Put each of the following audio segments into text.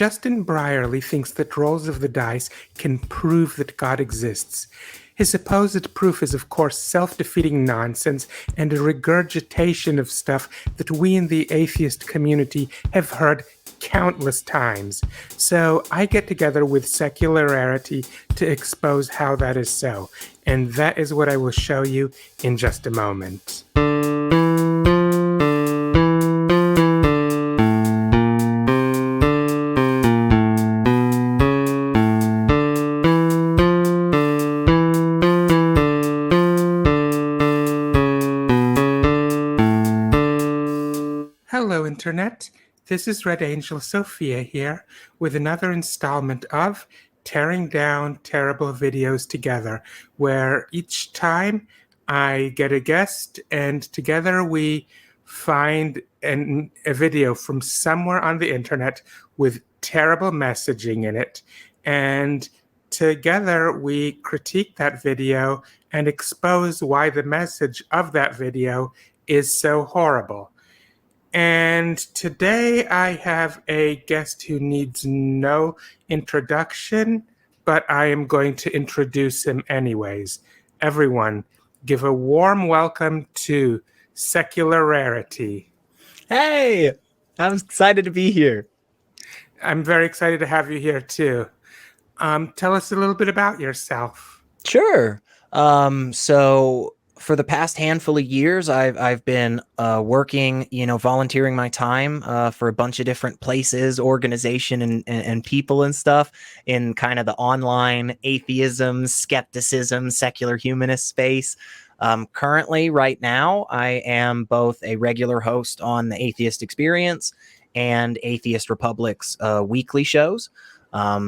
Justin Brierly thinks that rolls of the dice can prove that God exists. His supposed proof is, of course, self-defeating nonsense and a regurgitation of stuff that we in the atheist community have heard countless times. So I get together with Secular Rarity to expose how that is so. And that is what I will show you in just a moment. Hello, Internet. This is Red Angel Sophia here with another installment of Tearing Down Terrible Videos Together, where each time I get a guest and together we find a video from somewhere on the internet with terrible messaging in it, and together we critique that video and expose why the message of that video is so horrible. And today I have a guest who needs no introduction, but I am going to introduce him anyways. Everyone, give a warm welcome to Secular Rarity. Hey, I'm excited to be here. I'm very excited to have you here too. Tell us a little bit about yourself. Sure. So for the past handful of years, I've been working, volunteering my time for a bunch of different places, organization and people and stuff in kind of the online atheism, skepticism, secular humanist space. Currently, right now, I am both a regular host on the Atheist Experience and Atheist Republic's weekly shows.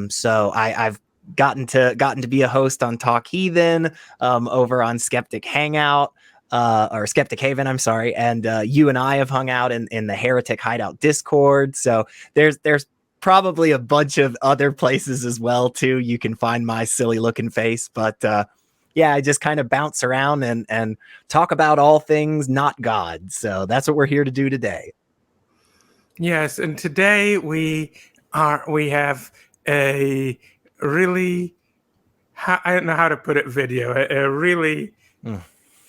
So I've gotten to be a host on Talk Heathen, over on Skeptic Hangout, or Skeptic Haven, I'm sorry. And you and I have hung out in the Heretic Hideout Discord. So there's probably a bunch of other places as well too. You can find my silly looking face, but yeah, I just kind of bounce around and talk about all things not God. So that's what we're here to do today. Yes, and today we have a really, I don't know how to put it, video, a really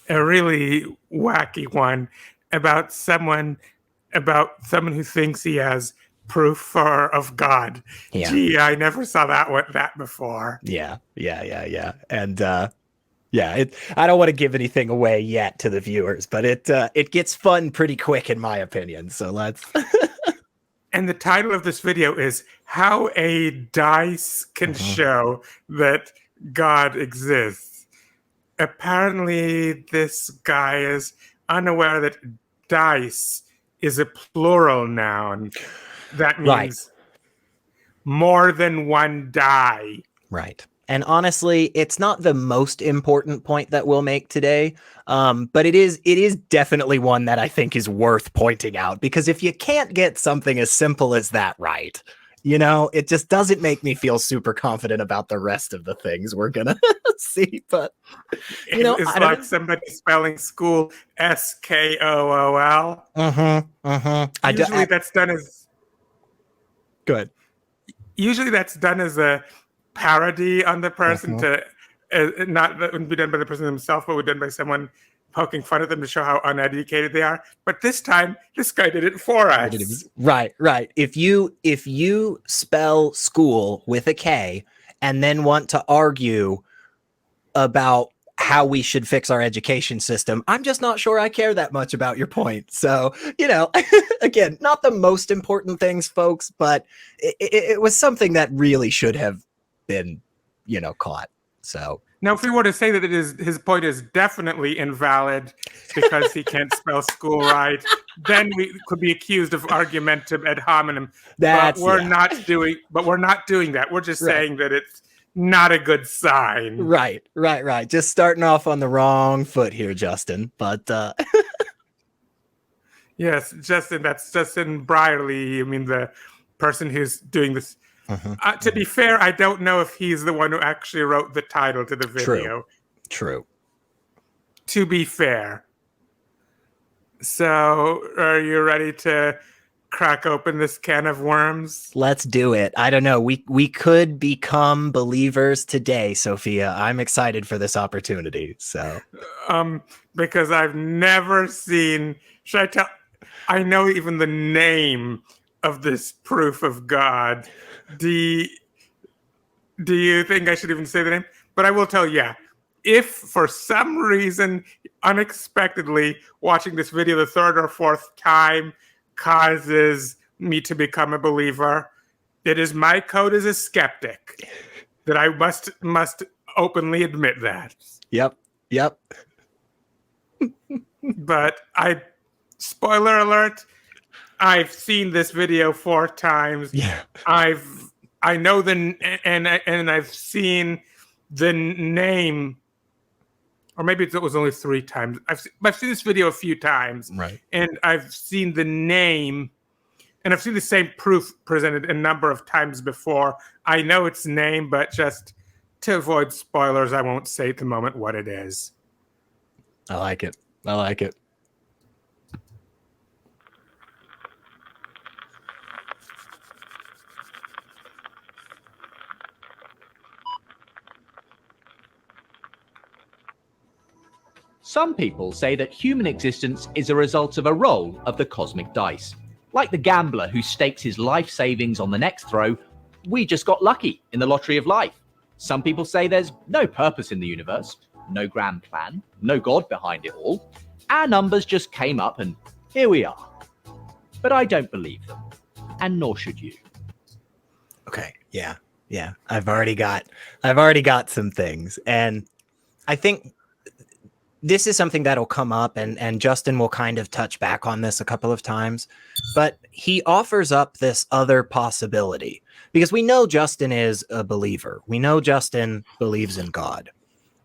wacky one about someone who thinks he has proof of God. Yeah. Gee, I never saw that before. Yeah. And I don't want to give anything away yet to the viewers, but it gets fun pretty quick in my opinion. So let's. And the title of this video is How a Dice Can Show That God Exists. Apparently, this guy is unaware that dice is a plural noun. That means more than one die. Right. And honestly, it's not the most important point that we'll make today, but it is definitely one that I think is worth pointing out, because if you can't get something as simple as that right, it just doesn't make me feel super confident about the rest of the things we're gonna see. But it's like somebody spelling school SKOOL. Usually that's done as good. Usually that's done as a parody on the person to not that wouldn't be done by the person himself, but would be done by someone poking fun at them to show how uneducated they are. But this time, this guy did it for us. Right. If you spell school with a K and then want to argue about how we should fix our education system, I'm just not sure I care that much about your point. So, again, not the most important things, folks, but it was something that really should have been, caught. So now, if we were to say that his point is definitely invalid because he can't spell school right, then we could be accused of argumentum ad hominem. But we're not doing that. We're just saying that it's not a good sign. Right. Just starting off on the wrong foot here, Justin. But yes, Justin. That's Justin Brierly. I mean, the person who's doing this. To be fair, I don't know if he's the one who actually wrote the title to the video. True. To be fair. So, are you ready to crack open this can of worms? Let's do it. I don't know. We could become believers today, Sophia. I'm excited for this opportunity. So, Because I've never seen. Should I tell? I know even the name of this proof of God. Do you think I should even say the name? But I will tell you, yeah. If for some reason, unexpectedly, watching this video the third or fourth time causes me to become a believer, it is my code as a skeptic that I must openly admit that. yep. But spoiler alert, I've seen this video 4 times. Yeah. I know and I've seen the name, or maybe it was only 3 times. I've seen this video a few times, Right. and I've seen the name, and I've seen the same proof presented a number of times before. I know its name, but just to avoid spoilers, I won't say at the moment what it is. I like it. Some people say that human existence is a result of a roll of the cosmic dice. Like the gambler who stakes his life savings on the next throw, we just got lucky in the lottery of life. Some people say there's no purpose in the universe, no grand plan, no God behind it all. Our numbers just came up and here we are. But I don't believe them, and nor should you. Okay. Yeah. I've already got some things, and I think this is something that'll come up, and Justin will kind of touch back on this a couple of times, but he offers up this other possibility because we know Justin is a believer. We know Justin believes in God.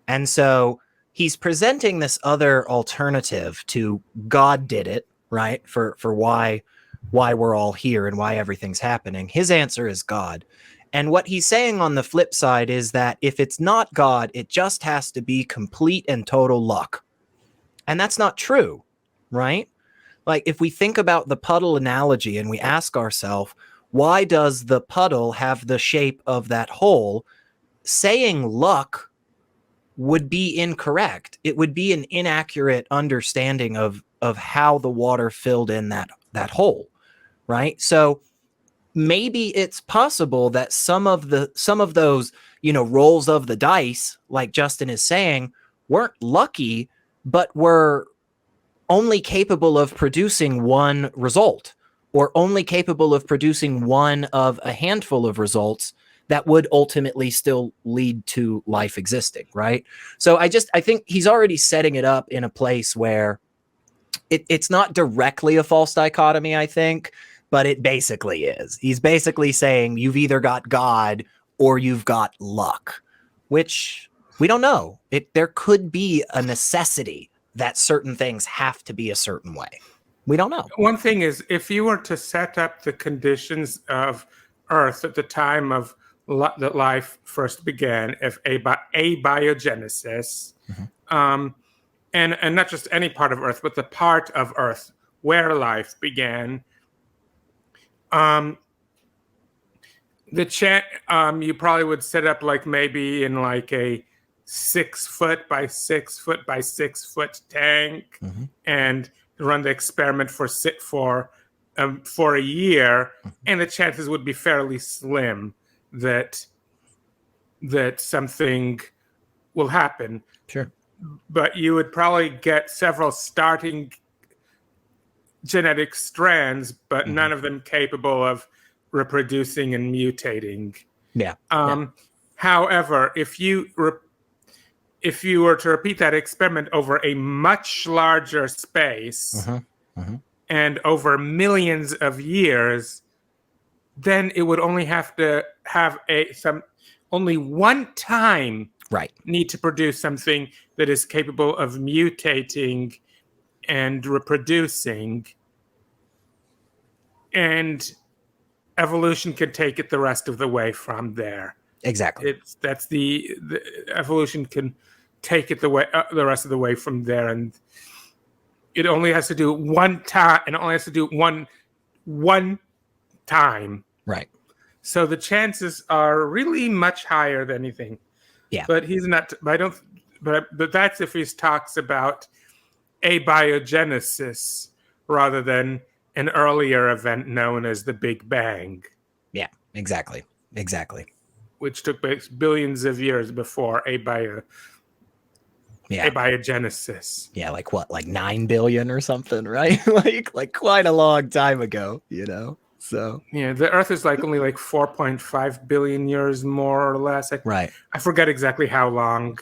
And so he's presenting this other alternative to God did it, right? For why we're all here and why everything's happening. His answer is God. And what he's saying on the flip side is that if it's not God, it just has to be complete and total luck. And that's not true, right? Like if we think about the puddle analogy and we ask ourselves, why does the puddle have the shape of that hole? Saying luck would be incorrect. It would be an inaccurate understanding of how the water filled in that hole, right? So maybe it's possible that some of those, rolls of the dice, like Justin is saying, weren't lucky, but were only capable of producing one result, or only capable of producing one of a handful of results that would ultimately still lead to life existing, right? So I think he's already setting it up in a place where it's not directly a false dichotomy, I think, but it basically is. He's basically saying you've either got God or you've got luck, which we don't know. There could be a necessity that certain things have to be a certain way. We don't know. One thing is, if you were to set up the conditions of Earth at the time of that life first began, if abiogenesis, and not just any part of Earth, but the part of Earth where life began, you probably would set up like maybe in like a 6 foot by 6 foot by 6 foot tank, and run the experiment for a year, and the chances would be fairly slim that something will happen. Sure. But you would probably get several starting genetic strands, but none of them capable of reproducing and mutating. Yeah. However, if you were to repeat that experiment over a much larger space and over millions of years, then it would only have to have only one time need to produce something that is capable of mutating and reproducing, and evolution can take it the rest of the way from there. Exactly. That's the evolution can take it the rest of the way from there, and it only has to do one time, and it only has to do one one time. Right. So the chances are really much higher than anything. Yeah. But he's not. But that's if he talks about abiogenesis rather than an earlier event known as the Big Bang. Yeah. Exactly. Which took place billions of years before abiogenesis. Yeah, like what, like 9 billion or something, right? like quite a long time ago, So Yeah, the Earth is only 4.5 billion years more or less. Right. I forget exactly how long.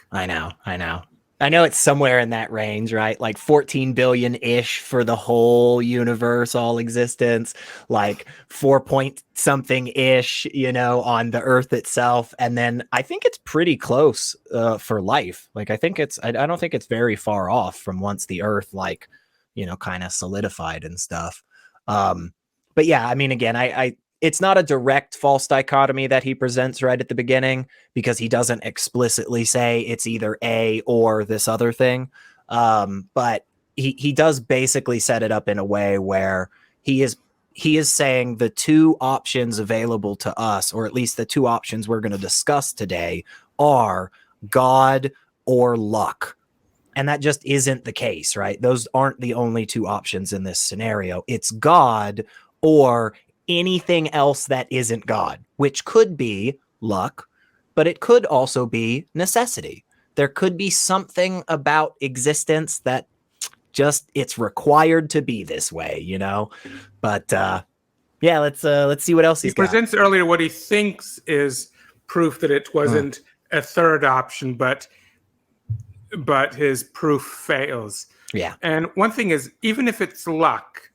I know it's somewhere in that range, right? Like 14 billion-ish for the whole universe, all existence, like 4 point something-ish, on the Earth itself. And then I think it's pretty close for life. Like I don't think it's very far off from once the Earth kind of solidified and stuff. But yeah, I mean, again, it's not a direct false dichotomy that he presents right at the beginning, because he doesn't explicitly say it's either A or this other thing. But he does basically set it up in a way where he is saying the two options available to us, or at least the two options we're going to discuss today, are God or luck. And that just isn't the case, right? Those aren't the only two options in this scenario. It's God or anything else that isn't God, which could be luck, but it could also be necessity. There could be something about existence that just it's required to be this way, But yeah, let's see what else He he's got. presents earlier what he thinks is proof that it wasn't a third option, but his proof fails. Yeah. And one thing is, even if it's luck,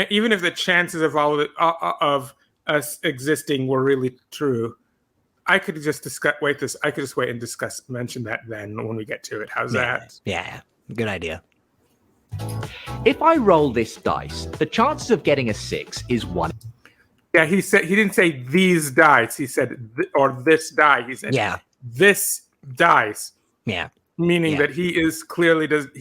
even if the chances of all of us existing were really true, I could just wait and mention that then when we get to it. How's that? Yeah. Good idea. If I roll this dice, the chances of getting a 6 is 1. Yeah, he didn't say these dice. He said or this die. He said this dice. Yeah. Meaning that he is clearly if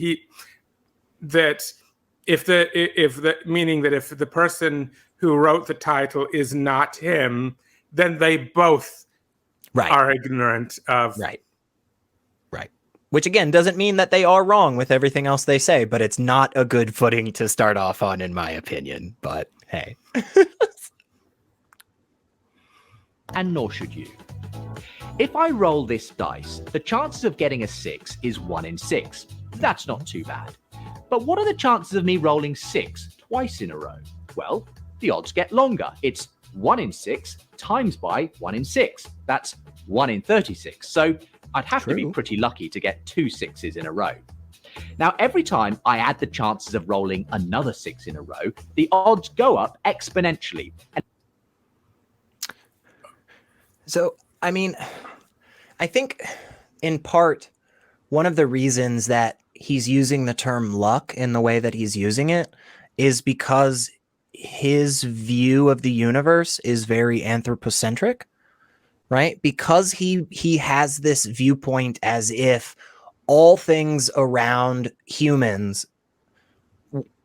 the person who wrote the title is not him, then they both are ignorant of. Right. Which again doesn't mean that they are wrong with everything else they say, but it's not a good footing to start off on, in my opinion. But hey. And nor should you. If I roll this dice, the chances of getting a 6 is 1 in 6. That's not too bad. But what are the chances of me rolling 6 twice in a row? Well, the odds get longer. It's 1 in 6 times by 1 in 6. That's 1 in 36. So I'd have to be pretty lucky to get 2 6s in a row. Now, every time I add the chances of rolling another 6 in a row, the odds go up exponentially. So, I mean, I think in part, one of the reasons that he's using the term luck in the way that he's using it is because his view of the universe is very anthropocentric, right? Because he has this viewpoint as if all things around humans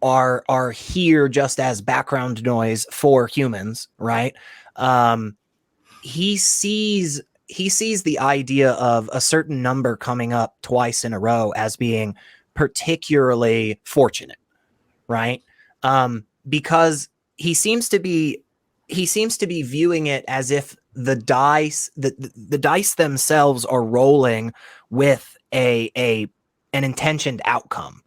are here just as background noise for humans, right? He sees the idea of a certain number coming up twice in a row as being particularly fortunate, right? Because he seems to be viewing it as if the dice themselves are rolling with an intentioned outcome,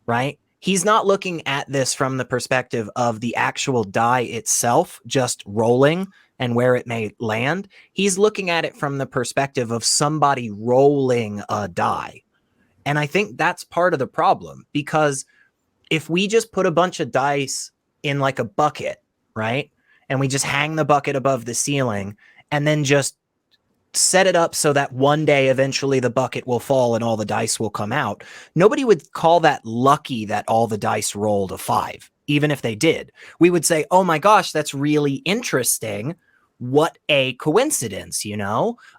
right? He's not looking at this from the perspective of the actual die itself just rolling and where it may land. He's looking at it from the perspective of somebody rolling a die. And I think that's part of the problem, because if we just put a bunch of dice in like a bucket, right? And we just hang the bucket above the ceiling and then just set it up so that one day eventually the bucket will fall and all the dice will come out, nobody would call that lucky that all the dice rolled a 5. Even if they did, we would say, oh my gosh, that's really interesting. What a coincidence,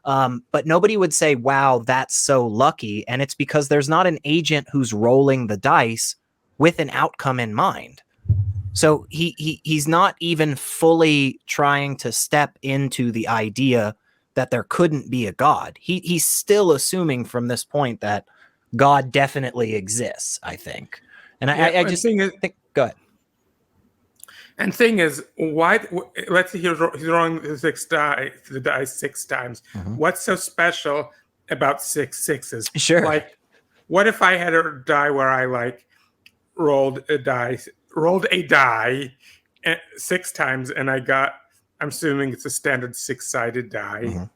but nobody would say, wow, that's so lucky. And it's because there's not an agent who's rolling the dice with an outcome in mind. So he's not even fully trying to step into the idea that there couldn't be a God. He's still assuming from this point that God definitely exists, I think. And I just think, go ahead. And thing is, why? Let's say he's rolling the dice 6 times. Mhm. What's so special about 6 sixes? Sure. Like, what if I had a die where I like rolled a die 6 times, and I got, I'm assuming it's a standard 6-sided die,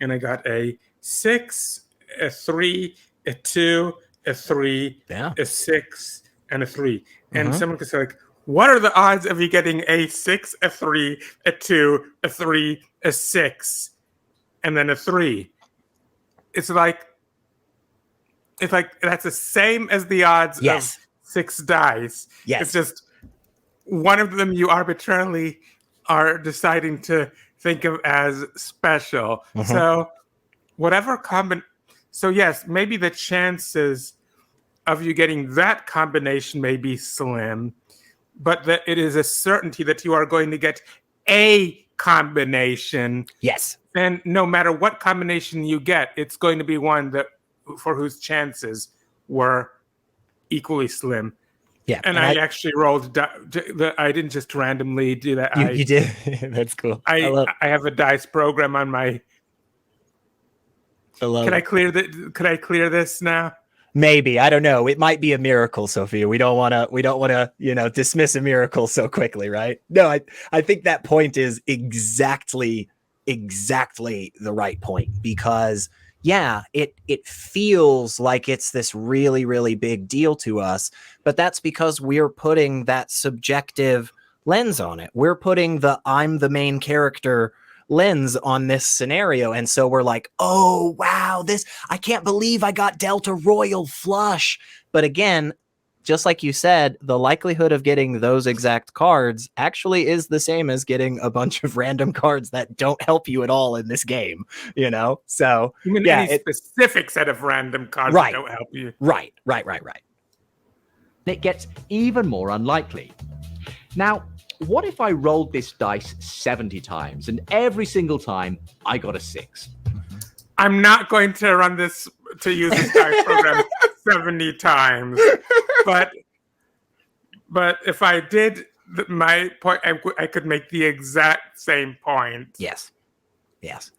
and I got a 6, a 3, a 2, a 3, a 6, and a 3. And someone could say, like, what are the odds of you getting a 6, a 3, a 2, a 3, a 6, and then a 3? It's like that's the same as the odds of 6 dice. Yes. It's just one of them you arbitrarily are deciding to think of as special. So whatever so yes, maybe the chances of you getting that combination may be slim, but that it is a certainty that you are going to get a combination. Yes. And no matter what combination you get, it's going to be one that for whose chances were equally slim. Yeah. And I actually rolled. I didn't just randomly do that. You did. That's cool. I have a dice program on my. Can I clear this now? Maybe, I don't know. It might be a miracle, Sophia. We don't want to, dismiss a miracle so quickly, right? No, I think that point is exactly the right point, because it feels like it's this really, really big deal to us, but that's because we're putting that subjective lens on it. We're putting the I'm the main character lens on this scenario, and so we're like, oh wow, I can't believe I got dealt a royal flush. But again, just like you said, the likelihood of getting those exact cards actually is the same as getting a bunch of random cards that don't help you at all in this game, so you mean any specific set of random cards that don't help you? Right. It gets even more unlikely. Now, what if I rolled this dice 70 times and every single time I got a 6? I'm not going to use this dice program 70 times. But if I did, my point, I could make the exact same point. Yes.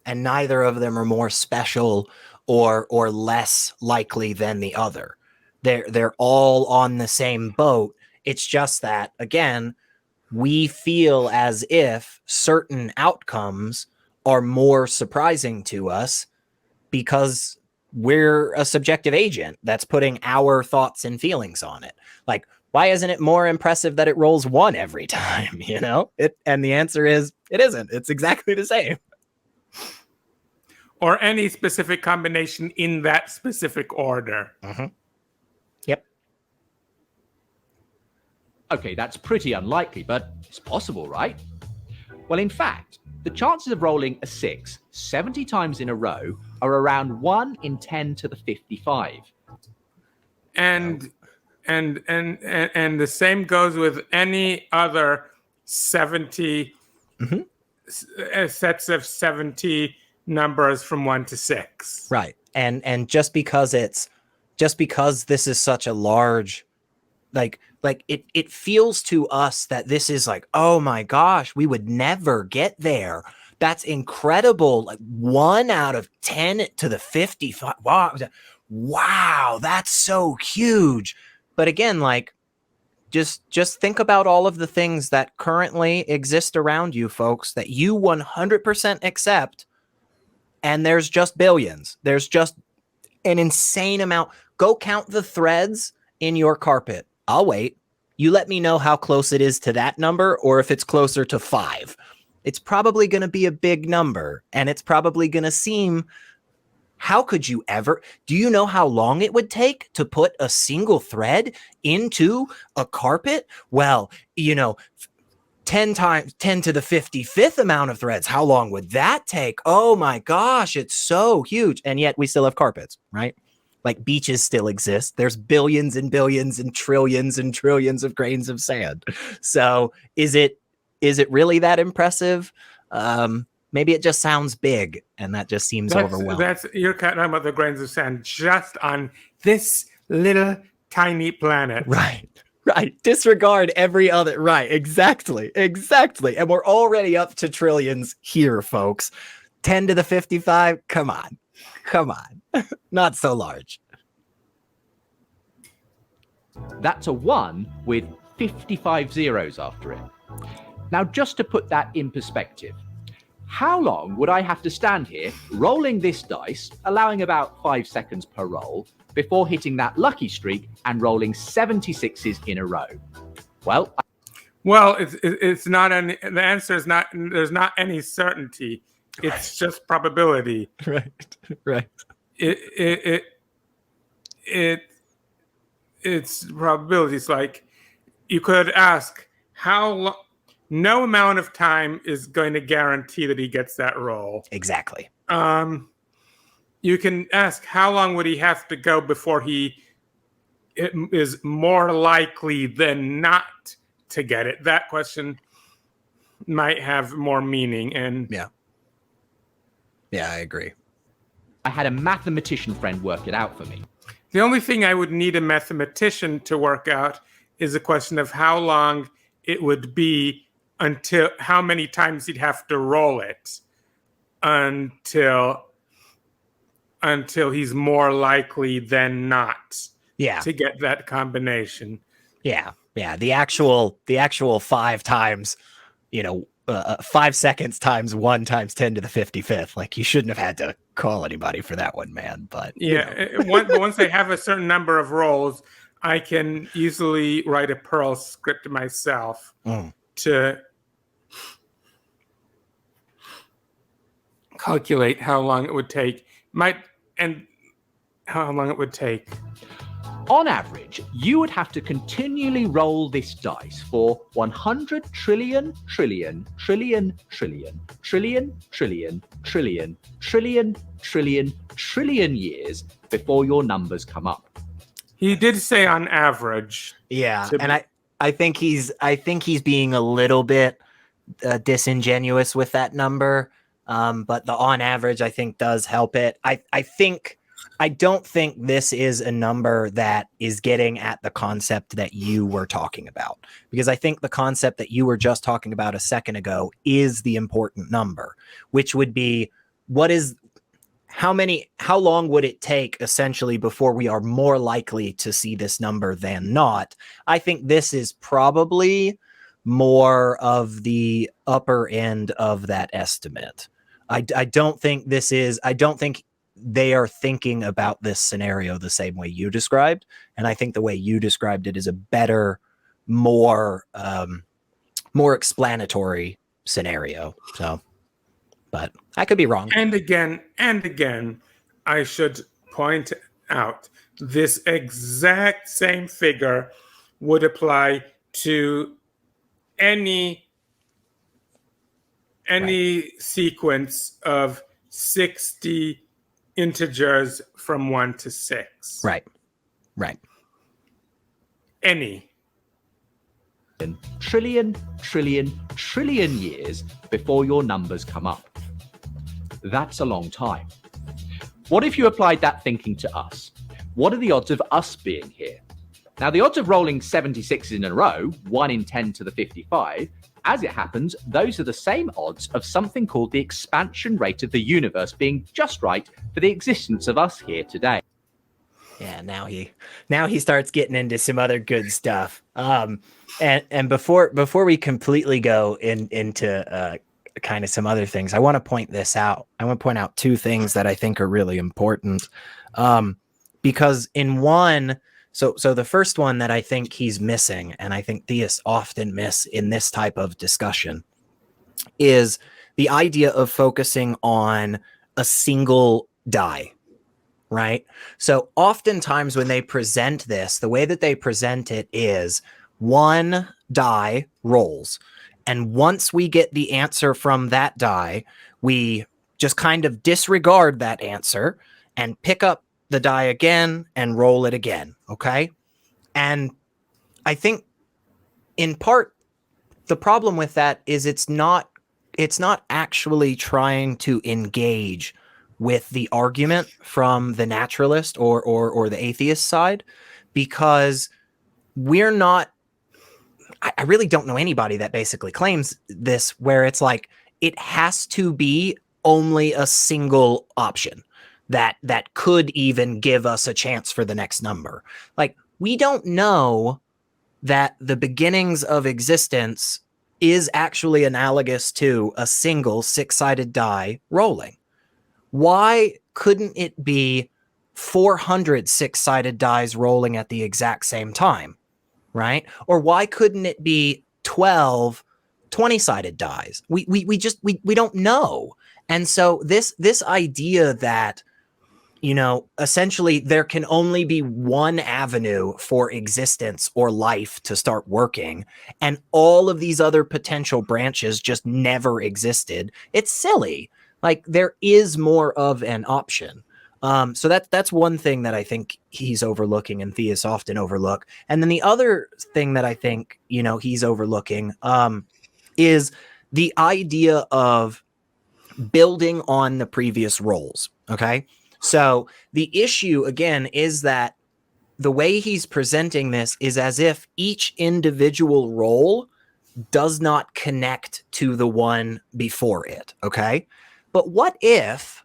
And neither of them are more special or less likely than the other. They're all on the same boat. It's just that, again, we feel as if certain outcomes are more surprising to us because we're a subjective agent that's putting our thoughts and feelings on it. Like, why isn't it more impressive that it rolls 1 every time? And the answer is it isn't. It's exactly the same. Or any specific combination in that specific order. Yep. Okay, that's pretty unlikely, but it's possible, right? Well, in fact, the chances of rolling a 6 70 times in a row are around 1 in 10 to the 55. And the same goes with any other 70 sets of 70 numbers from 1 to 6. Right. And just because this is such a large, it feels to us that this is like, oh my gosh, we would never get there. That's incredible. Like 1 out of 10 to the 55. Wow, that's so huge. But again, just think about all of the things that currently exist around you, folks, that you 100% accept. And there's just billions. There's just an insane amount. Go count the threads in your carpet. I'll wait. You let me know how close it is to that number, or if it's closer to 5. It's probably going to be a big number, and it's probably going to seem, how could you ever? Do you know how long it would take to put a single thread into a carpet? Well, 10 times 10 to the 55th amount of threads. How long would that take? Oh my gosh, it's so huge. And yet we still have carpets, right? Like beaches still exist. There's billions and billions and trillions of grains of sand. So is it really that impressive? Maybe it just sounds big, and that just seems overwhelming. You're talking about the grains of sand just on this little tiny planet. Right. Disregard every other. Right. Exactly. And we're already up to trillions here, folks. 10 to the 55. Come on. Not so large. That's a 1 with 55 zeros after it. Now, just to put that in perspective, how long would I have to stand here rolling this dice, allowing about 5 seconds per roll, before hitting that lucky streak and rolling 76s in a row? Well, it's not any. The answer is not. There's not any certainty. It's just probability. Right. It's probabilities. Like you could ask how long. No amount of time is going to guarantee that he gets that roll. Exactly. You can ask how long would he have to go before he is more likely than not to get it. That question might have more meaning. And yeah, I agree. I had a mathematician friend work it out for me. The only thing I would need a mathematician to work out is a question of how long it would be until how many times he'd have to roll it until he's more likely than not to get that combination. Yeah. The actual 5 times, 5 seconds times 1 times 10 to the 55th. Like you shouldn't have had to call anybody for that one, man. But once I have a certain number of rolls, I can easily write a Perl script myself to calculate how long it would take. On average, you would have to continually roll this dice for 100 trillion years before your numbers come up. He did say on average. Yeah, and I think he's being a little bit disingenuous with that number. But the on average, I think, does help it. I don't think this is a number that is getting at the concept that you were talking about, because I think the concept that you were just talking about a second ago is the important number, which would be how long would it take essentially before we are more likely to see this number than not? I think this is probably more of the upper end of that estimate. I don't think they are thinking about this scenario the same way you described. And I think the way you described it is a better, more explanatory scenario. So, but I could be wrong. And again, I should point out this exact same figure would apply to any sequence of 60 integers from 1 to 6. Right. Any. Trillion years before your numbers come up. That's a long time. What if you applied that thinking to us? What are the odds of us being here? Now, the odds of rolling 76 in a row, 1 in 10 to the 55, as it happens, those are the same odds of something called the expansion rate of the universe being just right for the existence of us here today. Yeah, now he starts getting into some other good stuff. And before we completely go into kind of some other things, I want to point this out. I want to point out 2 things that I think are really important. Because in one, so the first one that I think he's missing, and I think theists often miss in this type of discussion, is the idea of focusing on a single die, right? So oftentimes when they present this, the way that they present it is 1 die rolls. And once we get the answer from that die, we just kind of disregard that answer and pick up the die again and roll it again. Okay. And I think in part, the problem with that is it's not actually trying to engage with the argument from the naturalist or the atheist side, because we're not, I really don't know anybody that basically claims this, where it's like it has to be only a single option that could even give us a chance for the next number. Like, we don't know that the beginnings of existence is actually analogous to a single six-sided die rolling. Why couldn't it be 400 six-sided dice rolling at the exact same time, right? Or why couldn't it be 12 20-sided dice? We don't know. And so this idea that, you know, essentially there can only be one avenue for existence or life to start working, and all of these other potential branches just never existed. It's silly. Like, there is more of an option. So that's one thing that I think he's overlooking, and theists often overlook. And then the other thing that I think, you know, he's overlooking is the idea of building on the previous roles. Okay. So the issue, again, is that the way he's presenting this is as if each individual role does not connect to the one before it. Okay. But what if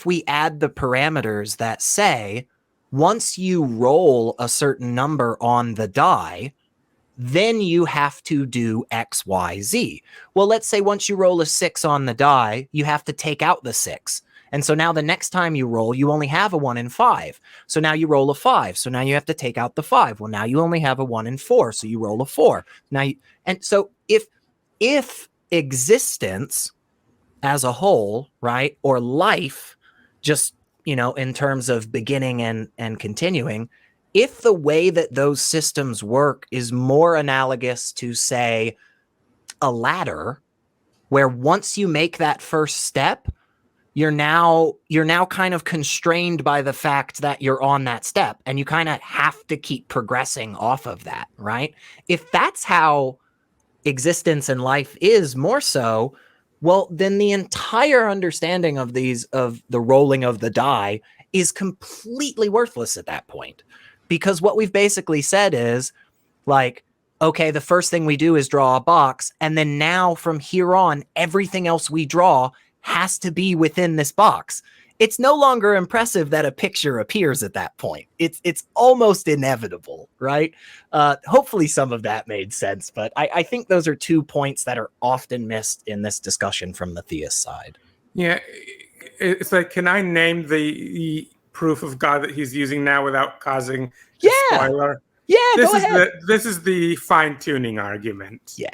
we add the parameters that say, once you roll a certain number on the die, then you have to do X, Y, Z. Well, let's say once you roll a 6 on the die, you have to take out the 6. And so now the next time you roll, you only have a 1 in 5. So now you roll a 5. So now you have to take out the 5. Well, now you only have a 1 in 4. So you roll a 4. And so if existence as a whole, right, or life, just, you know, in terms of beginning and continuing, if the way that those systems work is more analogous to, say, a ladder, where once you make that first step, you're now kind of constrained by the fact that you're on that step, and you kind of have to keep progressing off of that, right? If that's how existence and life is more so, well, then the entire understanding of the rolling of the die is completely worthless at that point. Because what we've basically said is, like, okay, the first thing we do is draw a box, and then now from here on, everything else we draw has to be within this box. It's no longer impressive that a picture appears at that point. It's almost inevitable, right? Hopefully some of that made sense, but I think those are 2 points that are often missed in this discussion from the theist side. Yeah, it's like, can I name the proof of God that he's using now without causing a spoiler? Yeah, go ahead. This is the fine-tuning argument. Yeah,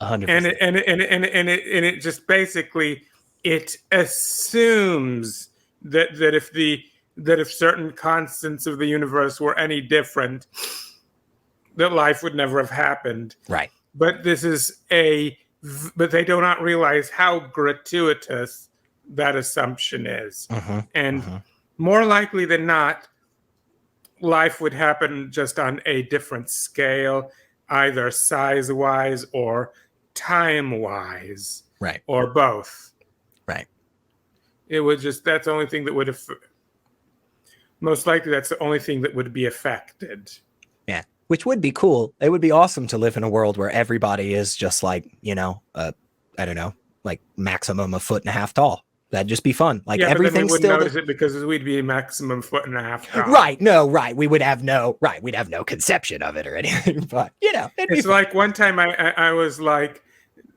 100%. And it just basically, it assumes that if certain constants of the universe were any different, that life would never have happened. Right. But but they do not realize how gratuitous that assumption is. More likely than not, life would happen just on a different scale, either size-wise or time-wise, right, or both. Right. It would just, that's the only thing that would have, most likely that's the only thing that would be affected. Yeah, which would be cool. It would be awesome to live in a world where everybody is just like, you know, I don't know, like maximum 1.5 feet tall. That'd just be fun. Like, everything's still. We wouldn't notice it because we'd be maximum 1.5 feet tall. Right. No. Right. We'd have no conception of it or anything. But, you know, it's like one time I was like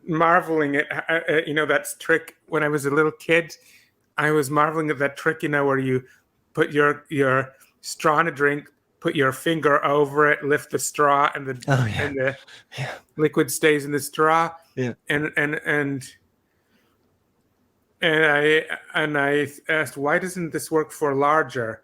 marveling at you know, that trick when I was a little kid. I was marveling at that trick, you know, where you put your straw in a drink, put your finger over it, lift the straw, and the liquid stays in the straw. Yeah. And I asked, why doesn't this work for larger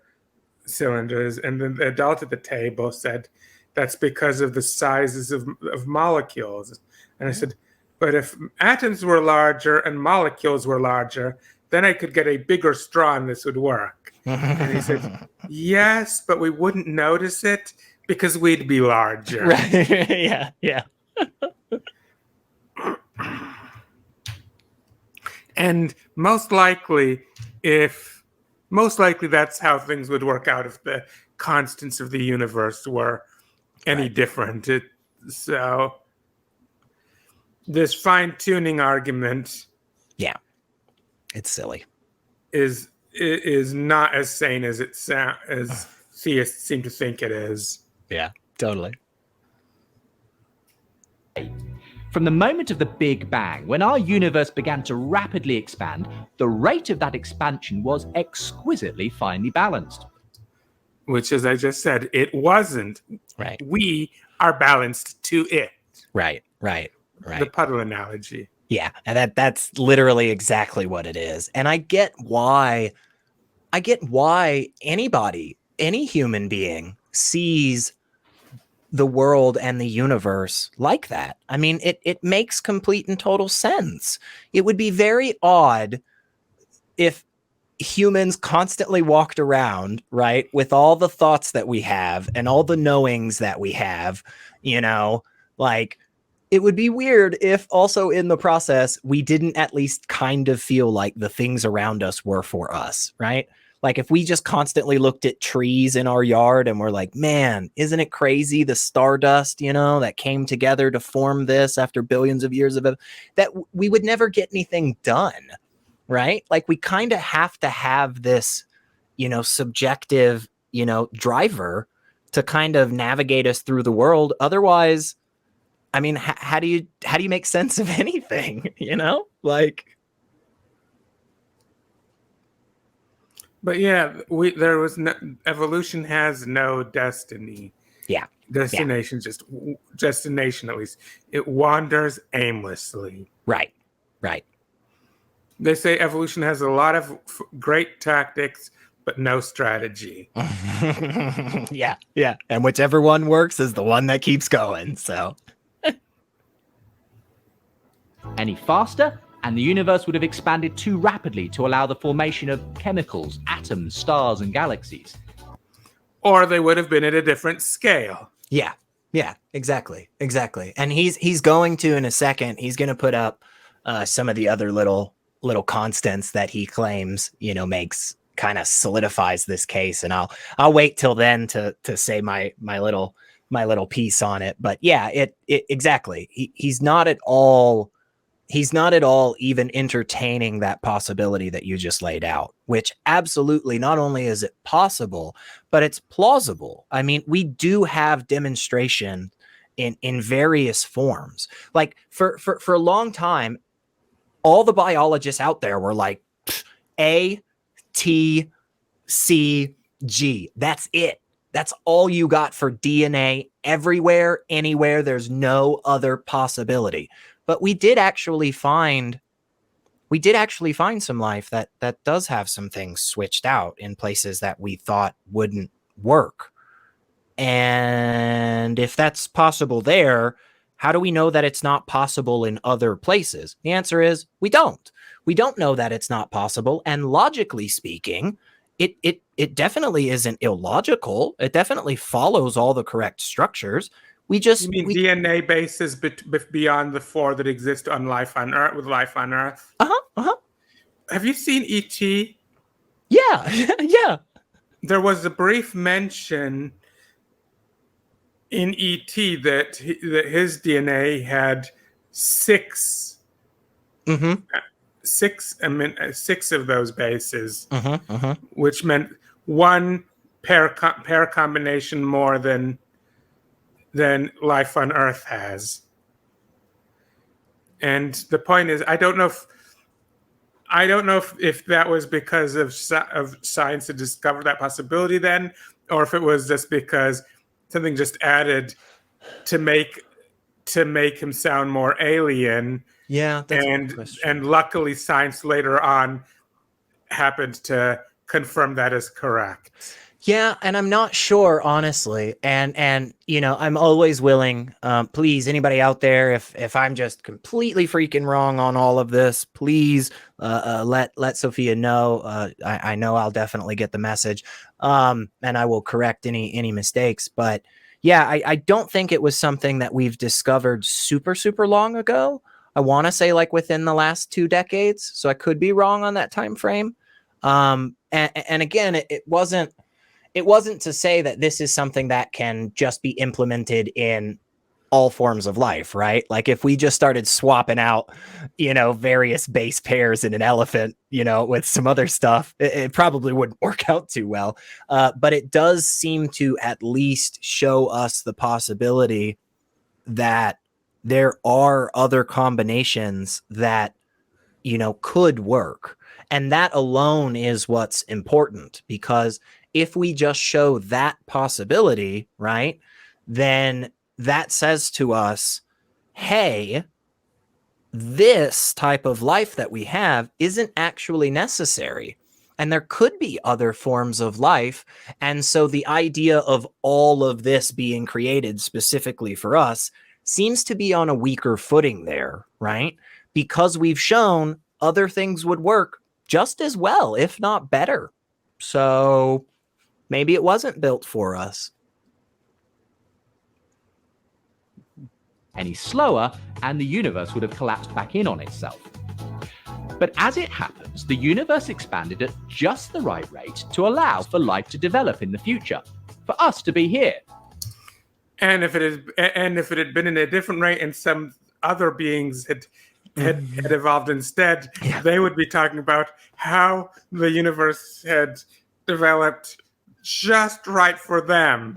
cylinders? And then the adult at the table said, that's because of the sizes of molecules. And I said, but if atoms were larger and molecules were larger, then I could get a bigger straw and this would work. And he said, yes, but we wouldn't notice it because we'd be larger. Right. Yeah. And most likely that's how things would work out if the constants of the universe were any different. So this fine-tuning argument, it's silly, is not as sane as as theists seem to think it is. Yeah, totally. From the moment of the Big Bang, when our universe began to rapidly expand, the rate of that expansion was exquisitely finely balanced. Which, as I just said, it wasn't. Right. We are balanced to it. Right. The puddle analogy. Yeah, and that's literally exactly what it is. And I get why anybody, any human being sees the world and the universe like that. I mean, it makes complete and total sense. It would be very odd if humans constantly walked around, right, with all the thoughts that we have and all the knowings that we have, like, it would be weird if also in the process we didn't at least kind of feel like the things around us were for us, right? Like if we just constantly looked at trees in our yard and we're like, man, isn't it crazy, the stardust, that came together to form this after billions of years of it, that we would never get anything done, right? Like we kind of have to have this, subjective, driver to kind of navigate us through the world. Otherwise, I mean, how do you make sense of anything, like? But yeah, evolution has no destiny. Yeah. Destination, just destination, at least. It wanders aimlessly. Right. They say evolution has a lot of great tactics, but no strategy. Yeah. And whichever one works is the one that keeps going, so. Any faster, and the universe would have expanded too rapidly to allow the formation of chemicals, atoms, stars, and galaxies. Or they would have been at a different scale. Yeah, exactly. And he's going to, in a second, he's going to put up some of the other little constants that he claims, makes kind of solidifies this case. And I'll wait till then to say my little piece on it. But yeah, it exactly. He's not at all even entertaining that possibility that you just laid out, which absolutely not only is it possible, but it's plausible. I mean, we do have demonstration in various forms. Like for a long time, all the biologists out there were like A, T, C, G. That's it. That's all you got for DNA everywhere, anywhere. There's no other possibility. But we did actually find some life that does have some things switched out in places that we thought wouldn't work. And if that's possible there, how do we know that it's not possible in other places? The answer is we don't. We don't know that it's not possible. And logically speaking, it definitely isn't illogical. It definitely follows all the correct structures. You mean DNA bases beyond the four that exist on life on Earth, with life on Earth? Have you seen E.T.? Yeah. There was a brief mention in E.T. that his DNA had six of those bases, which meant one pair combination more than life on Earth has. And the point is, I don't know if that was because of science to discover that possibility then, or if it was just because something just added to make him sound more alien. Yeah, that's a good and question. luckily science later on happened to confirm that as correct. Yeah, and I'm not sure, honestly. And I'm always willing. Please, anybody out there, if I'm just completely freaking wrong on all of this, please let Sophia know. I know I'll definitely get the message, and I will correct any mistakes. But yeah, I don't think it was something that we've discovered super long ago. I want to say like within the last 2 decades, so I could be wrong on that time frame. And again, it wasn't to say that this is something that can just be implemented in all forms of life, right? Like if we just started swapping out, various base pairs in an elephant, with some other stuff, it probably wouldn't work out too well. But it does seem to at least show us the possibility that there are other combinations that, could work. And that alone is what's important, because if we just show that possibility, right, then that says to us, hey, this type of life that we have isn't actually necessary. And there could be other forms of life. And so the idea of all of this being created specifically for us seems to be on a weaker footing there, right? Because we've shown other things would work just as well, if not better. So maybe it wasn't built for us. Any slower, and the universe would have collapsed back in on itself. But as it happens, the universe expanded at just the right rate to allow for life to develop in the future, for us to be here. And if it had been in a different rate and some other beings had evolved instead, they would be talking about how the universe had developed just right for them.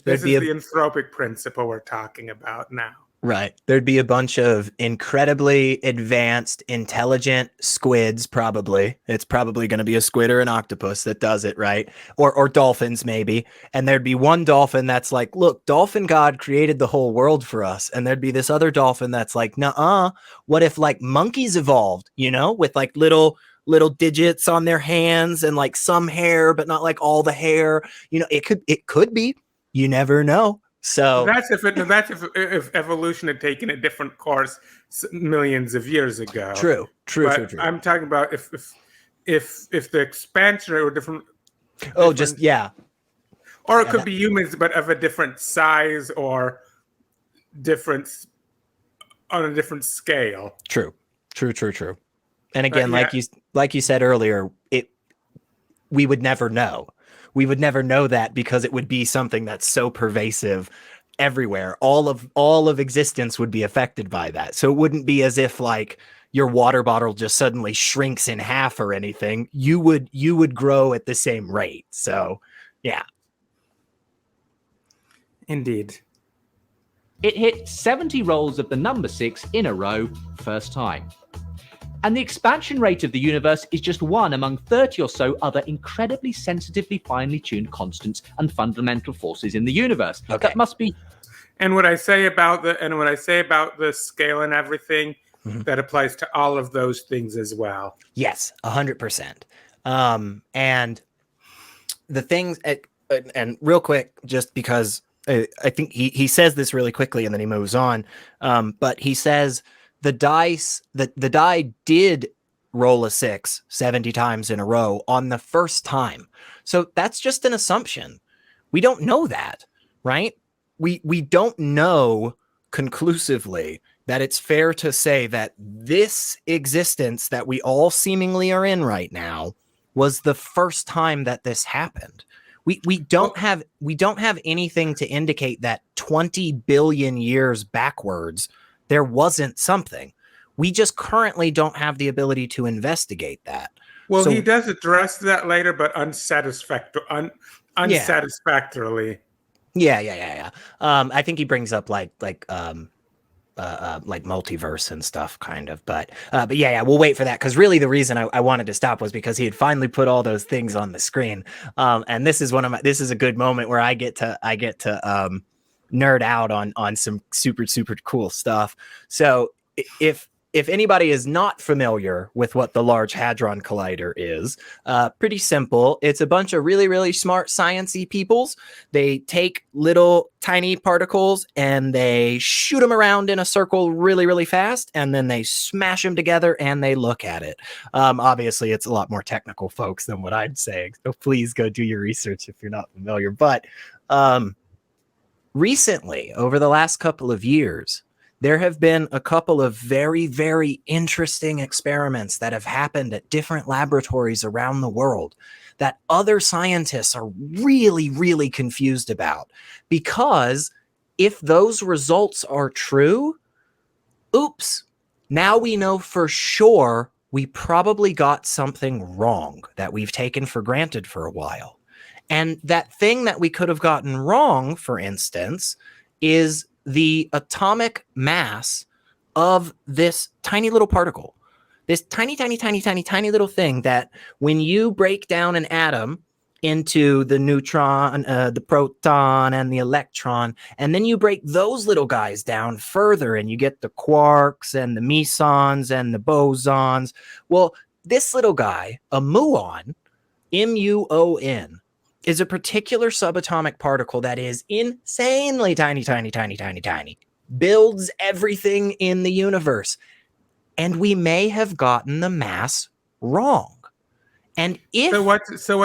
This is the anthropic principle we're talking about now. Right. There'd be a bunch of incredibly advanced, intelligent squids, probably. It's probably going to be a squid or an octopus that does it, right? Or dolphins, maybe. And there'd be one dolphin that's like, look, Dolphin God created the whole world for us. And there'd be this other dolphin that's like, nuh-uh, what if like monkeys evolved, with like little digits on their hands and like some hair, but not like all the hair. It could be. You never know. So that's if evolution had taken a different course millions of years ago. True. I'm talking about if the expansion rate were different. Oh, just yeah. Or it could be humans, but of a different size or different on a different scale. True. And again, like you said earlier, we would never know. We would never know that because it would be something that's so pervasive everywhere. All of existence would be affected by that. So it wouldn't be as if like your water bottle just suddenly shrinks in half or anything. You would grow at the same rate. So, yeah. Indeed. It hit 70 rolls of the number 6 in a row, first time. And the expansion rate of the universe is just one among 30 or so other incredibly sensitively finely tuned constants and fundamental forces in the universe. Okay. That must be. And what I say about the scale and everything, that applies to all of those things as well. Yes, 100%. And the things, and real quick, just because I think he says this really quickly and then he moves on. But he says, the die did roll a 6 70 times in a row on the first time. So that's just an assumption. We don't know that, right? We don't know conclusively that it's fair to say that this existence that we all seemingly are in right now was the first time that this happened. We don't have anything to indicate that 20 billion years backwards there wasn't something. We just currently don't have the ability to investigate that. Well, he does address that later, but unsatisfactorily. Yeah. I think he brings up like multiverse and stuff, kind of. But yeah, we'll wait for that, because really the reason I wanted to stop was because he had finally put all those things on the screen. And this is a good moment where I get to nerd out on some super cool stuff. So if if anybody is not familiar with what the Large Hadron Collider is, pretty simple. It's a bunch of really, really smart sciencey peoples. They take little tiny particles and they shoot them around in a circle really, really fast, and then they smash them together and they look at it. Obviously, it's a lot more technical, folks, than what I'm saying. So please go do your research if you're not familiar. But recently, over the last couple of years, there have been a couple of very, very interesting experiments that have happened at different laboratories around the world that other scientists are really, really confused about. Because if those results are true, oops, now we know for sure we probably got something wrong that we've taken for granted for a while. And that thing that we could have gotten wrong, for instance, is the atomic mass of this tiny little particle, this tiny, tiny, tiny, tiny, tiny little thing that when you break down an atom into the neutron, the proton, and the electron, and then you break those little guys down further and you get the quarks and the mesons and the bosons. Well, this little guy, a muon, M-U-O-N, is a particular subatomic particle that is insanely tiny, tiny, tiny, tiny, tiny, builds everything in the universe. And we may have gotten the mass wrong. And if so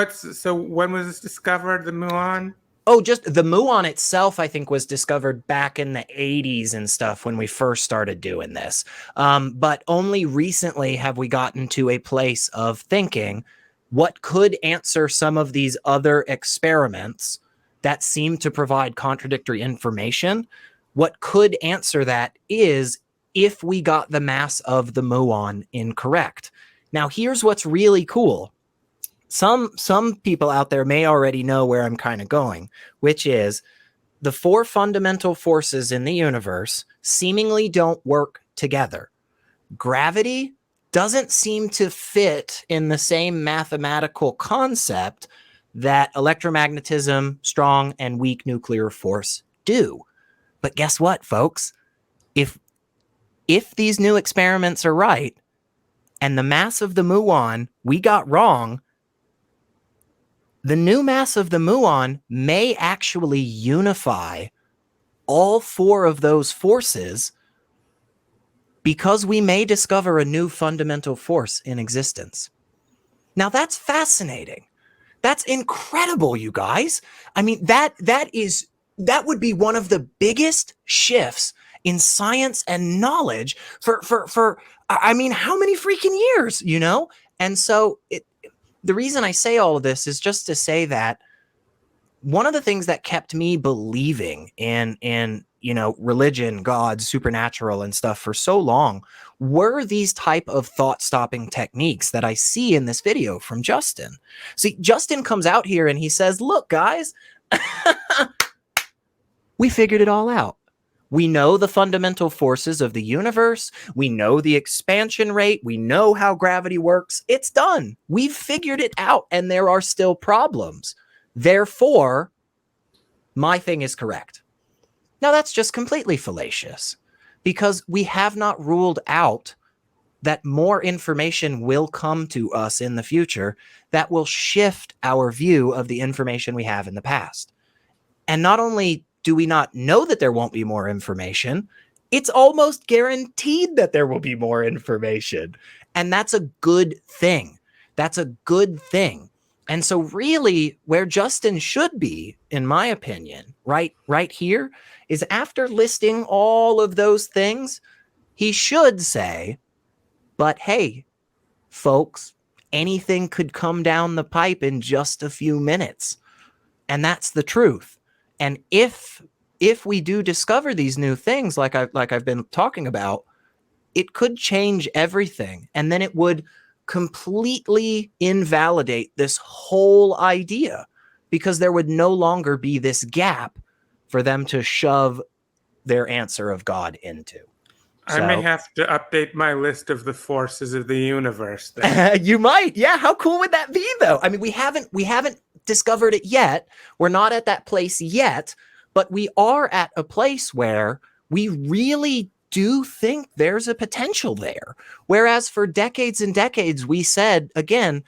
when was this discovered, the muon? Oh, just the muon itself, I think, was discovered back in the 80s and stuff when we first started doing this. But only recently have we gotten to a place of thinking what could answer some of these other experiments that seem to provide contradictory information. What could answer that is if we got the mass of the muon incorrect. Now, here's what's really cool. Some people out there may already know where I'm kind of going, which is the four fundamental forces in the universe seemingly don't work together. Gravity doesn't seem to fit in the same mathematical concept that electromagnetism, strong and weak nuclear force do. But guess what, folks? If these new experiments are right and the mass of the muon we got wrong, the new mass of the muon may actually unify all four of those forces, because we may discover a new fundamental force in existence. Now, that's fascinating. That's incredible, you guys. I mean, that would be one of the biggest shifts in science and knowledge for I mean, how many freaking years, you know? And so the reason I say all of this is just to say that one of the things that kept me believing in religion, God, supernatural and stuff for so long were these type of thought-stopping techniques that I see in this video from Justin. See, Justin comes out here and he says, look, guys, we figured it all out. We know the fundamental forces of the universe. We know the expansion rate. We know how gravity works. It's done. We've figured it out, and there are still problems. Therefore, my thing is correct. Now, that's just completely fallacious, because we have not ruled out that more information will come to us in the future that will shift our view of the information we have in the past. And not only do we not know that there won't be more information, it's almost guaranteed that there will be more information. And that's a good thing. That's a good thing. And so really where Justin should be, in my opinion, right here, is after listing all of those things, he should say, but hey, folks, anything could come down the pipe in just a few minutes. And that's the truth. And if we do discover these new things, like I've been talking about, it could change everything. And then it would completely invalidate this whole idea, because there would no longer be this gap for them to shove their answer of God into. I may have to update my list of the forces of the universe then. You might. Yeah. How cool would that be, though? I mean, we haven't discovered it yet. We're not at that place yet, but we are at a place where we really do think there's a potential there. Whereas for decades and decades, we said, again,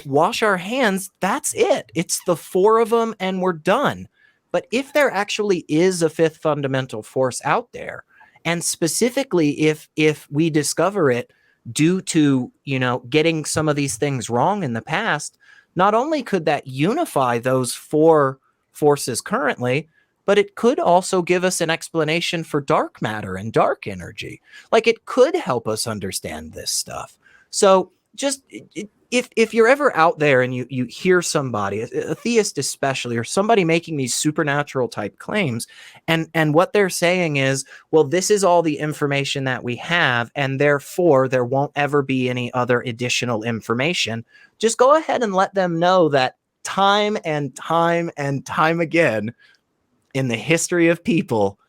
wash our hands. That's it. It's the 4 of them and we're done. But if there actually is a 5th fundamental force out there, and specifically if we discover it due to, getting some of these things wrong in the past, not only could that unify those 4 forces currently, but it could also give us an explanation for dark matter and dark energy. Like, it could help us understand this stuff. So just if you're ever out there and you hear somebody, a theist especially, or somebody making these supernatural type claims, and what they're saying is, well, this is all the information that we have, and therefore there won't ever be any other additional information, just go ahead and let them know that time and time and time again in the history of people,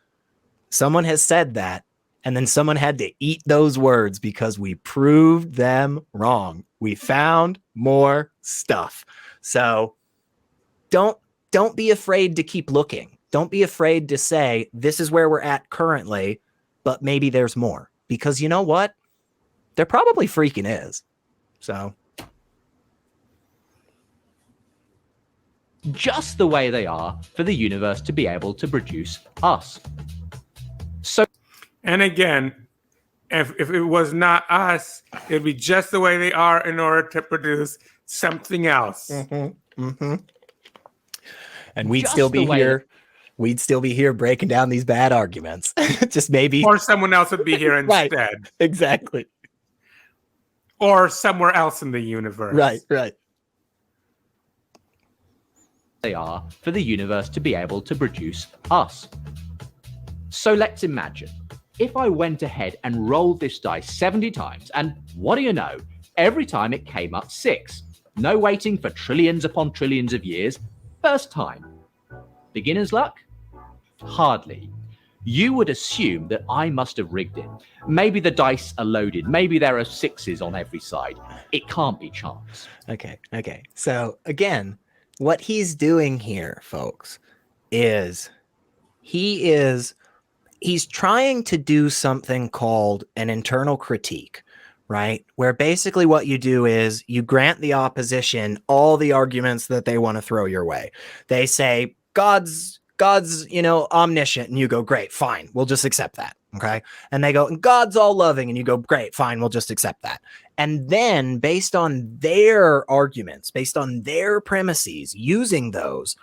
someone has said that, and then someone had to eat those words because we proved them wrong. We found more stuff. So don't be afraid to keep looking. Don't be afraid to say, this is where we're at currently, but maybe there's more. Because you know what? There probably freaking is. So just the way they are for the universe to be able to produce us. So, and again, if it was not us, it'd be just the way they are in order to produce something else. Mm-hmm. Mm-hmm. And we'd Just still be the way here. We'd still be here breaking down these bad arguments. Just maybe. Or someone else would be here Right. instead. Exactly. Or somewhere else in the universe. Right. they are for the universe to be able to produce us. So let's imagine if I went ahead and rolled this dice 70 times, and what do you know? Every time it came up 6. No waiting for trillions upon trillions of years. First time. Beginner's luck? Hardly. You would assume that I must have rigged it. Maybe the dice are loaded. Maybe there are 6s on every side. It can't be chance. Okay. So again, what he's doing here, folks, is he's trying to do something called an internal critique, right? Where basically what you do is you grant the opposition all the arguments that they want to throw your way. They say, God's, omniscient. And you go, great, fine. We'll just accept that. Okay. And they go, God's all loving. And you go, great, fine. We'll just accept that. And then based on their arguments, based on their premises, using those,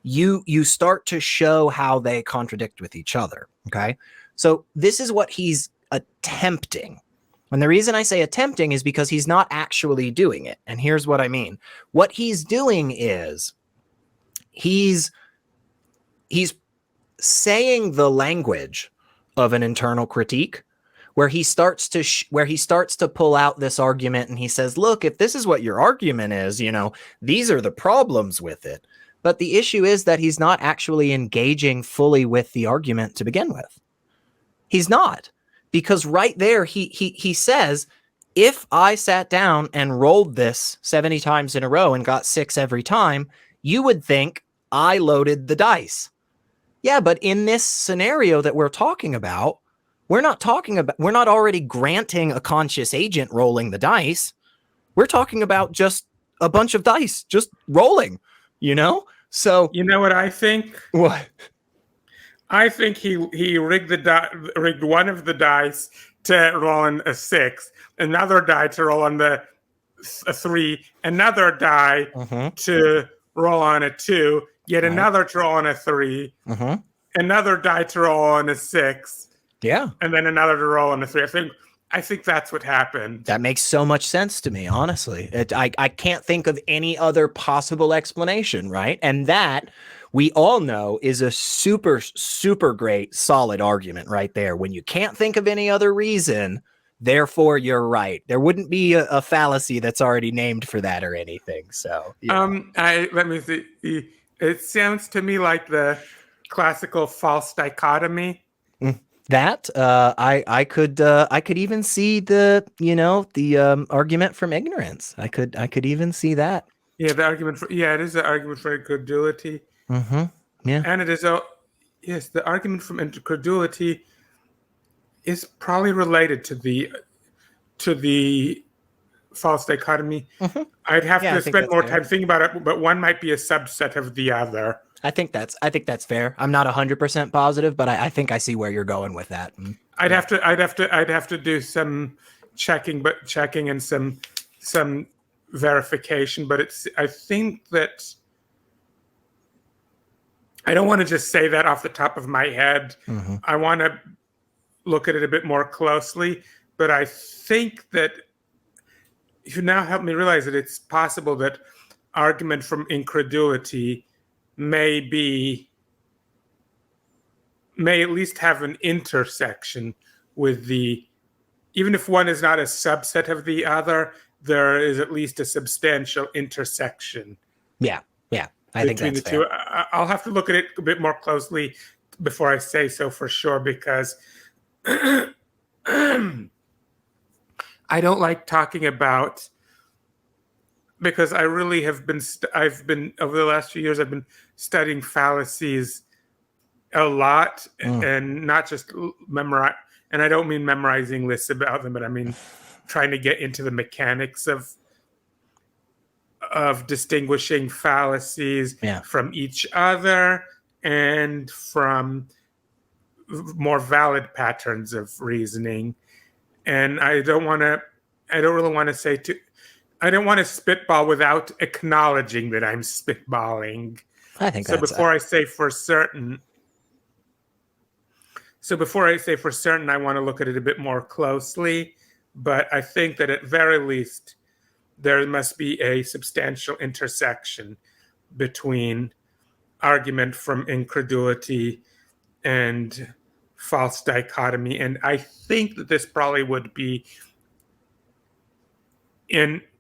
you start to show how they contradict with each other. Okay. So this is what he's attempting. And the reason I say attempting is because he's not actually doing it. And here's what I mean. What he's doing is he's saying the language of an internal critique, where he starts to pull out this argument and he says, look, if this is what your argument is, these are the problems with it. But the issue is that he's not actually engaging fully with the argument to begin with. He's not, because right there he says, if I sat down and rolled this 70 times in a row and got 6 every time, you would think I loaded the dice. Yeah, but in this scenario that we're talking about, we're not already granting a conscious agent rolling the dice. We're talking about just a bunch of dice just rolling, So you know what I think? What? I think he rigged one of the dice to roll on a 6, another die to roll on a 3, another die to roll on a 2, yet another to roll on a 3, another die to roll on a 6, and then another to roll on a 3. I think that's what happened. That makes so much sense to me, honestly. I can't think of any other possible explanation, right? And that, we all know, is a super, super great, solid argument right there. When you can't think of any other reason, therefore you're right. There wouldn't be a fallacy that's already named for that or anything. So, let me see. It sounds to me like the classical false dichotomy. That I could even see the argument from ignorance. I could even see that. Yeah, it is an argument for incredulity. Yeah, and it is the argument from incredulity is probably related to the false dichotomy. Mhm. I'd have Yeah, I to think spend that's more fair. time thinking about it, but one might be a subset of the other. I think that's fair. I'm not 100% positive, but I think I see where you're going with that. I'd have to do some checking and some verification. But I think that I don't want to just say that off the top of my head. Mhm. I want to look at it a bit more closely. But I think that you now help me realize that it's possible that argument from incredulity may at least have an intersection with even if one is not a subset of the other, there is at least a substantial intersection. Yeah, I think that's fair. Two. I'll have to look at it a bit more closely before I say so for sure, because I don't like talking about, because I really have been I've been over the last few years I've been studying fallacies a lot, and not just memorize. And I don't mean memorizing lists about them, but I mean trying to get into the mechanics of distinguishing fallacies from each other and from more valid patterns of reasoning. And I don't really want to say I don't want to spitball without acknowledging that I'm spitballing. I think so. Before I say for certain, I want to look at it a bit more closely. But I think that at very least, there must be a substantial intersection between argument from incredulity and false dichotomy. And I think that this probably would be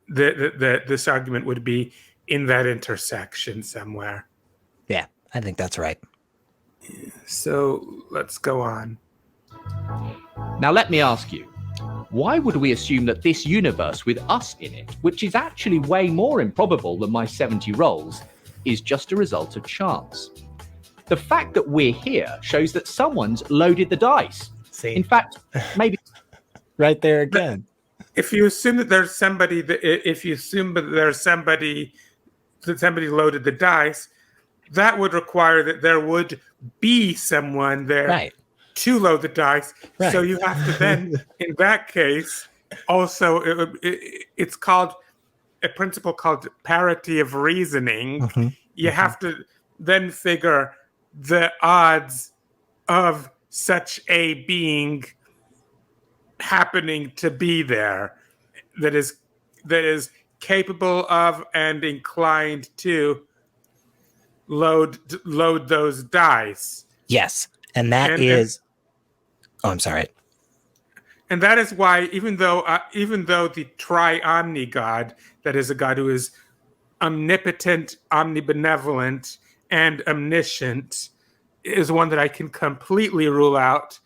this argument would be in that intersection somewhere. Yeah, I think that's right. So let's go on. Now let me ask you, why would we assume that this universe with us in it, which is actually way more improbable than my 70 rolls, is just a result of chance? The fact that we're here shows that someone's loaded the dice. See? In fact, maybe right there again. If you assume that there's somebody that somebody loaded the dice, that would require that there would be someone there to load the dice. Right. So you have to then, in that case, also it's called a principle called parity of reasoning. Mm-hmm. You have to then figure the odds of such a being happening to be there that is capable of and inclined to load those dice. Yes, and that is. I'm sorry. And that is why, even though the tri-omni God, that is a God who is omnipotent, omnibenevolent, and omniscient, is one that I can completely rule out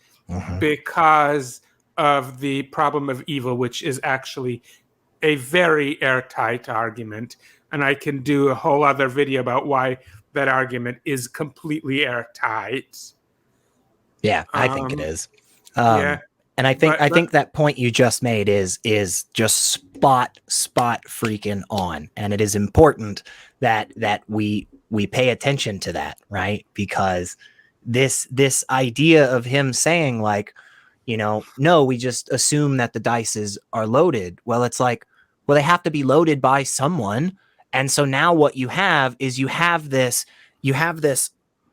because of the problem of evil, which is actually a very airtight argument. And I can do a whole other video about why that argument is completely airtight. Yeah, I think it is. Yeah. And I think that point you just made is just spot freaking on. And it is important that we pay attention to that, right? Because this idea of him saying like, no, we just assume that the dice are loaded. Well, it's like, well, they have to be loaded by someone. And so now what you have is you have this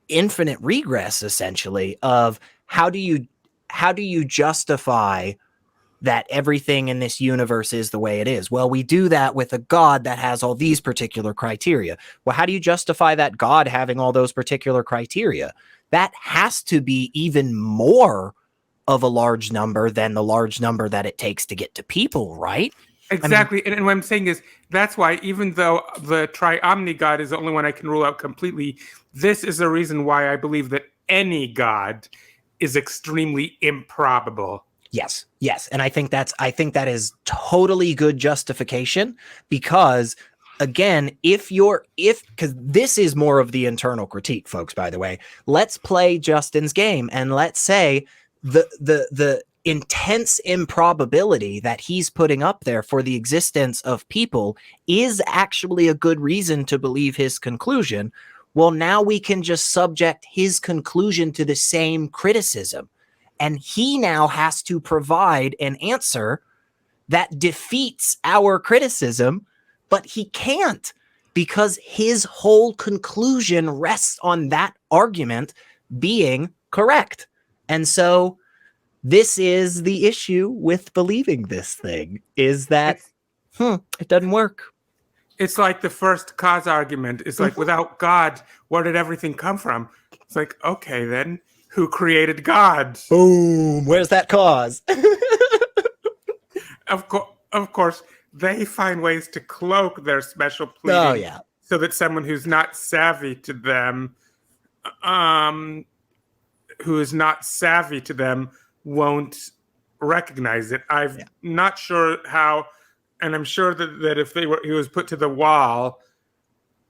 infinite regress essentially of how do you justify that everything in this universe is the way it is? Well, we do that with a God that has all these particular criteria. Well, how do you justify that God having all those particular criteria? That has to be even more of a large number than the large number that it takes to get to people, right? Exactly. And what I'm saying is that's why, even though the tri-omni God is the only one I can rule out completely, this is the reason why I believe that any God is extremely improbable. Yes. And I think that is totally good justification, because again, because this is more of the internal critique, folks, by the way, let's play Justin's game and let's say the intense improbability that he's putting up there for the existence of people is actually a good reason to believe his conclusion, well, now we can just subject his conclusion to the same criticism. And he now has to provide an answer that defeats our criticism, but he can't, because his whole conclusion rests on that argument being correct. And so this is the issue with believing this thing, is that it doesn't work. It's like the first cause argument. It's like, without God, where did everything come from? It's like, okay, then who created God? Boom. Where's that cause? Of course, they find ways to cloak their special pleading so that someone who's not savvy to them, won't recognize it. I'm not sure how, and I'm sure that if he was put to the wall,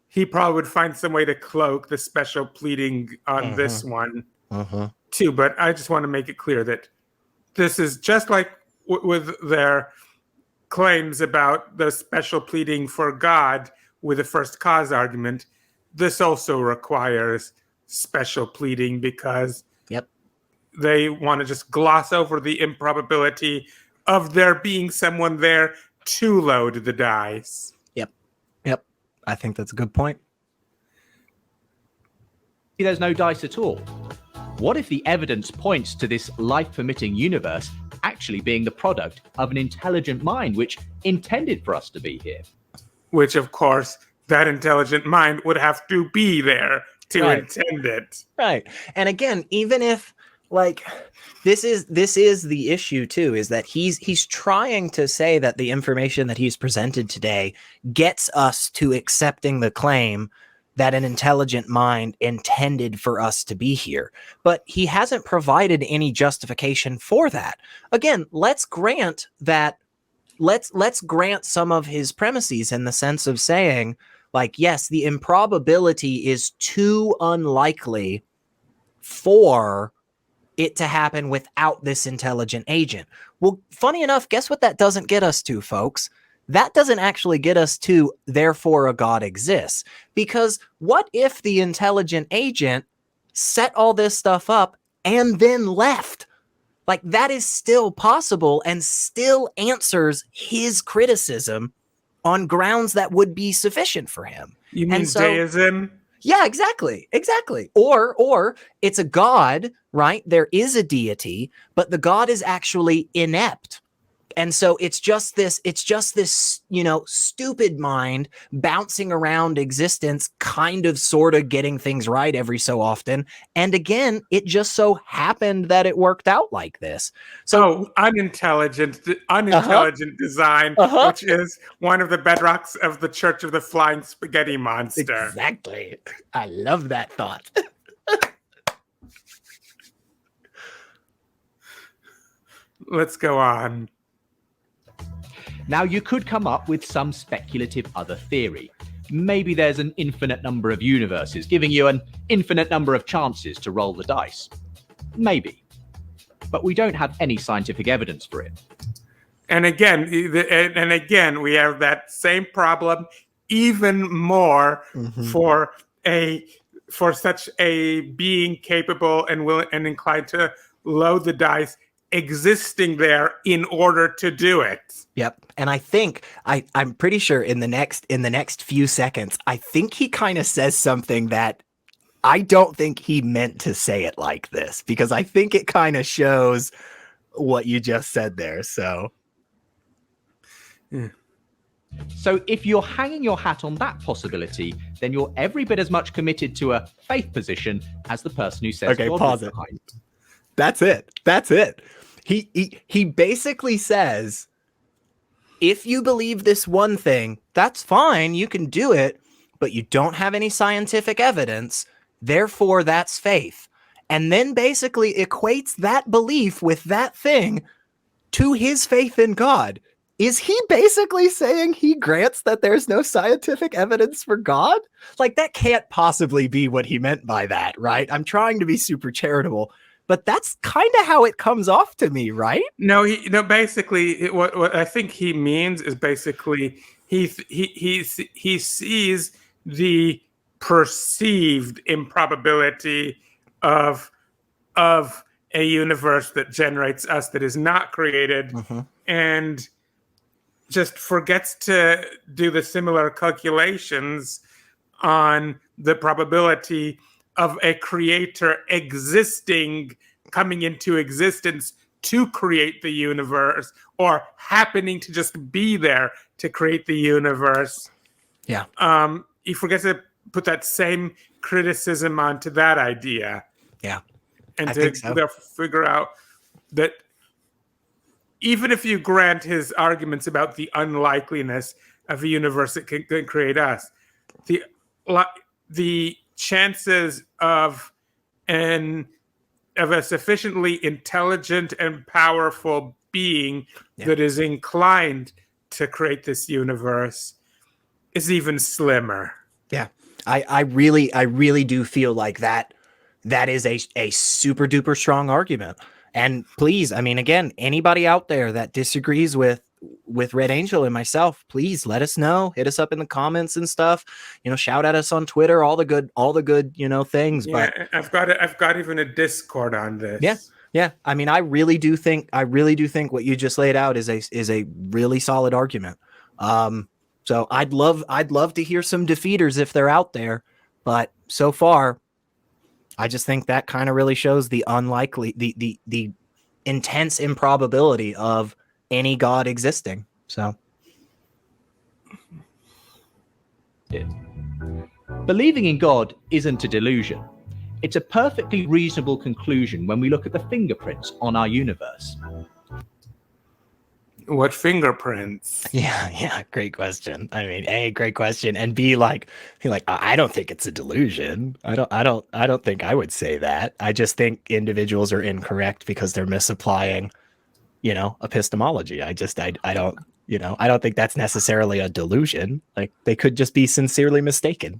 he probably would find some way to cloak the special pleading on this one too. But I just want to make it clear that this is just like with their claims about the special pleading for God with the first cause argument. This also requires special pleading because they want to just gloss over the improbability of there being someone there to load the dice. Yep. I think that's a good point. There's no dice at all. What if the evidence points to this life-permitting universe actually being the product of an intelligent mind which intended for us to be here? Which, of course, that intelligent mind would have to be there to intend it. Right. And again, even if, like, this is the issue too, is that he's trying to say that the information that he's presented today gets us to accepting the claim that an intelligent mind intended for us to be here. But he hasn't provided any justification for that. Again, let's grant that, let's grant some of his premises in the sense of saying, like, yes, the improbability is too unlikely for it to happen without this intelligent agent. Well, funny enough, guess what that doesn't get us to, folks? That doesn't actually get us to, therefore a God exists. Because what if the intelligent agent set all this stuff up and then left? Like, that is still possible and still answers his criticism on grounds that would be sufficient for him. You mean deism? Yeah, exactly. Or it's a God, right? There is a deity, but the God is actually inept. And so it's just this, stupid mind bouncing around existence, kind of, sort of getting things right every so often. And again, it just so happened that it worked out like this. So unintelligent design, which is one of the bedrocks of the Church of the Flying Spaghetti Monster. Exactly. I love that thought. Let's go on. Now, you could come up with some speculative other theory. Maybe there's an infinite number of universes, giving you an infinite number of chances to roll the dice. Maybe. But we don't have any scientific evidence for it. And again, we have that same problem, even more for such a being capable and willing and inclined to load the dice, existing there in order to do it. Yep. And I think I'm pretty sure in the next few seconds, I think he kind of says something that I don't think he meant to say it like this, because I think it kind of shows what you just said there. So So if you're hanging your hat on that possibility, then you're every bit as much committed to a faith position as the person who says, okay, pause it. That's it. He basically says, if you believe this one thing, that's fine, you can do it, but you don't have any scientific evidence, therefore that's faith. And then basically equates that belief with that thing to his faith in God. Is he basically saying he grants that there's no scientific evidence for God? Like, that can't possibly be what he meant by that, right? I'm trying to be super charitable, but that's kind of how it comes off to me, right? No, basically, what I think he means is basically he sees the perceived improbability of a universe that generates us that is not created, and just forgets to do the similar calculations on the probability of a creator coming into existence to create the universe, or happening to just be there to create the universe. Yeah. He forgets to put that same criticism onto that idea. Yeah. And I to think so. figure out that even if you grant his arguments about the unlikeliness of a universe that can create us, the chances of a sufficiently intelligent and powerful being that is inclined to create this universe is even slimmer. Yeah. I really do feel like that is a super duper strong argument. And please, I mean, again, anybody out there that disagrees with Red Angel and myself, please let us know. Hit us up in the comments and stuff. Shout at us on Twitter. All the good, things. Yeah, but I've got even a Discord on this. Yeah. I mean, I really do think what you just laid out is a really solid argument. So I'd love to hear some defeaters if they're out there, but so far, I just think that kind of really shows the unlikely, the intense improbability of any God existing. So, Believing in God isn't a delusion. It's a perfectly reasonable conclusion when we look at the fingerprints on our universe. What fingerprints? Yeah, great question. I mean, A, great question, and B, like, I don't think it's a delusion. I don't think I would say that. I just think individuals are incorrect because they're misapplying, epistemology. I don't think that's necessarily a delusion. Like, they could just be sincerely mistaken.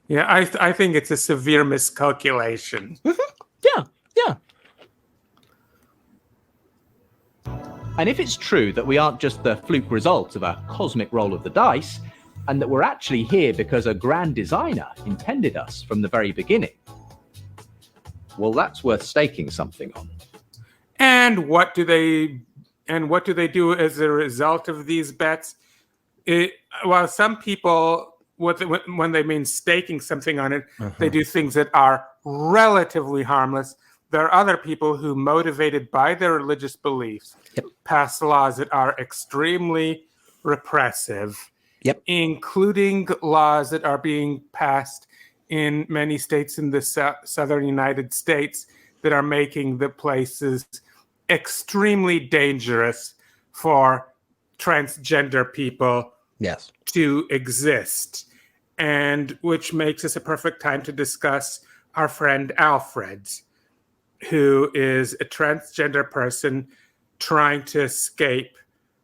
Yeah, I think it's a severe miscalculation. Yeah. And if it's true that we aren't just the fluke result of a cosmic roll of the dice, and that we're actually here because a grand designer intended us from the very beginning, well, that's worth staking something on. And what do they do as a result of these bets? While some people, when they mean staking something on it, they do things that are relatively harmless. There are other people who, motivated by their religious beliefs, pass laws that are extremely repressive, including laws that are being passed in many states in the southern United States that are making the places extremely dangerous for transgender people to exist, and which makes this a perfect time to discuss our friend Alfred, who is a transgender person trying to escape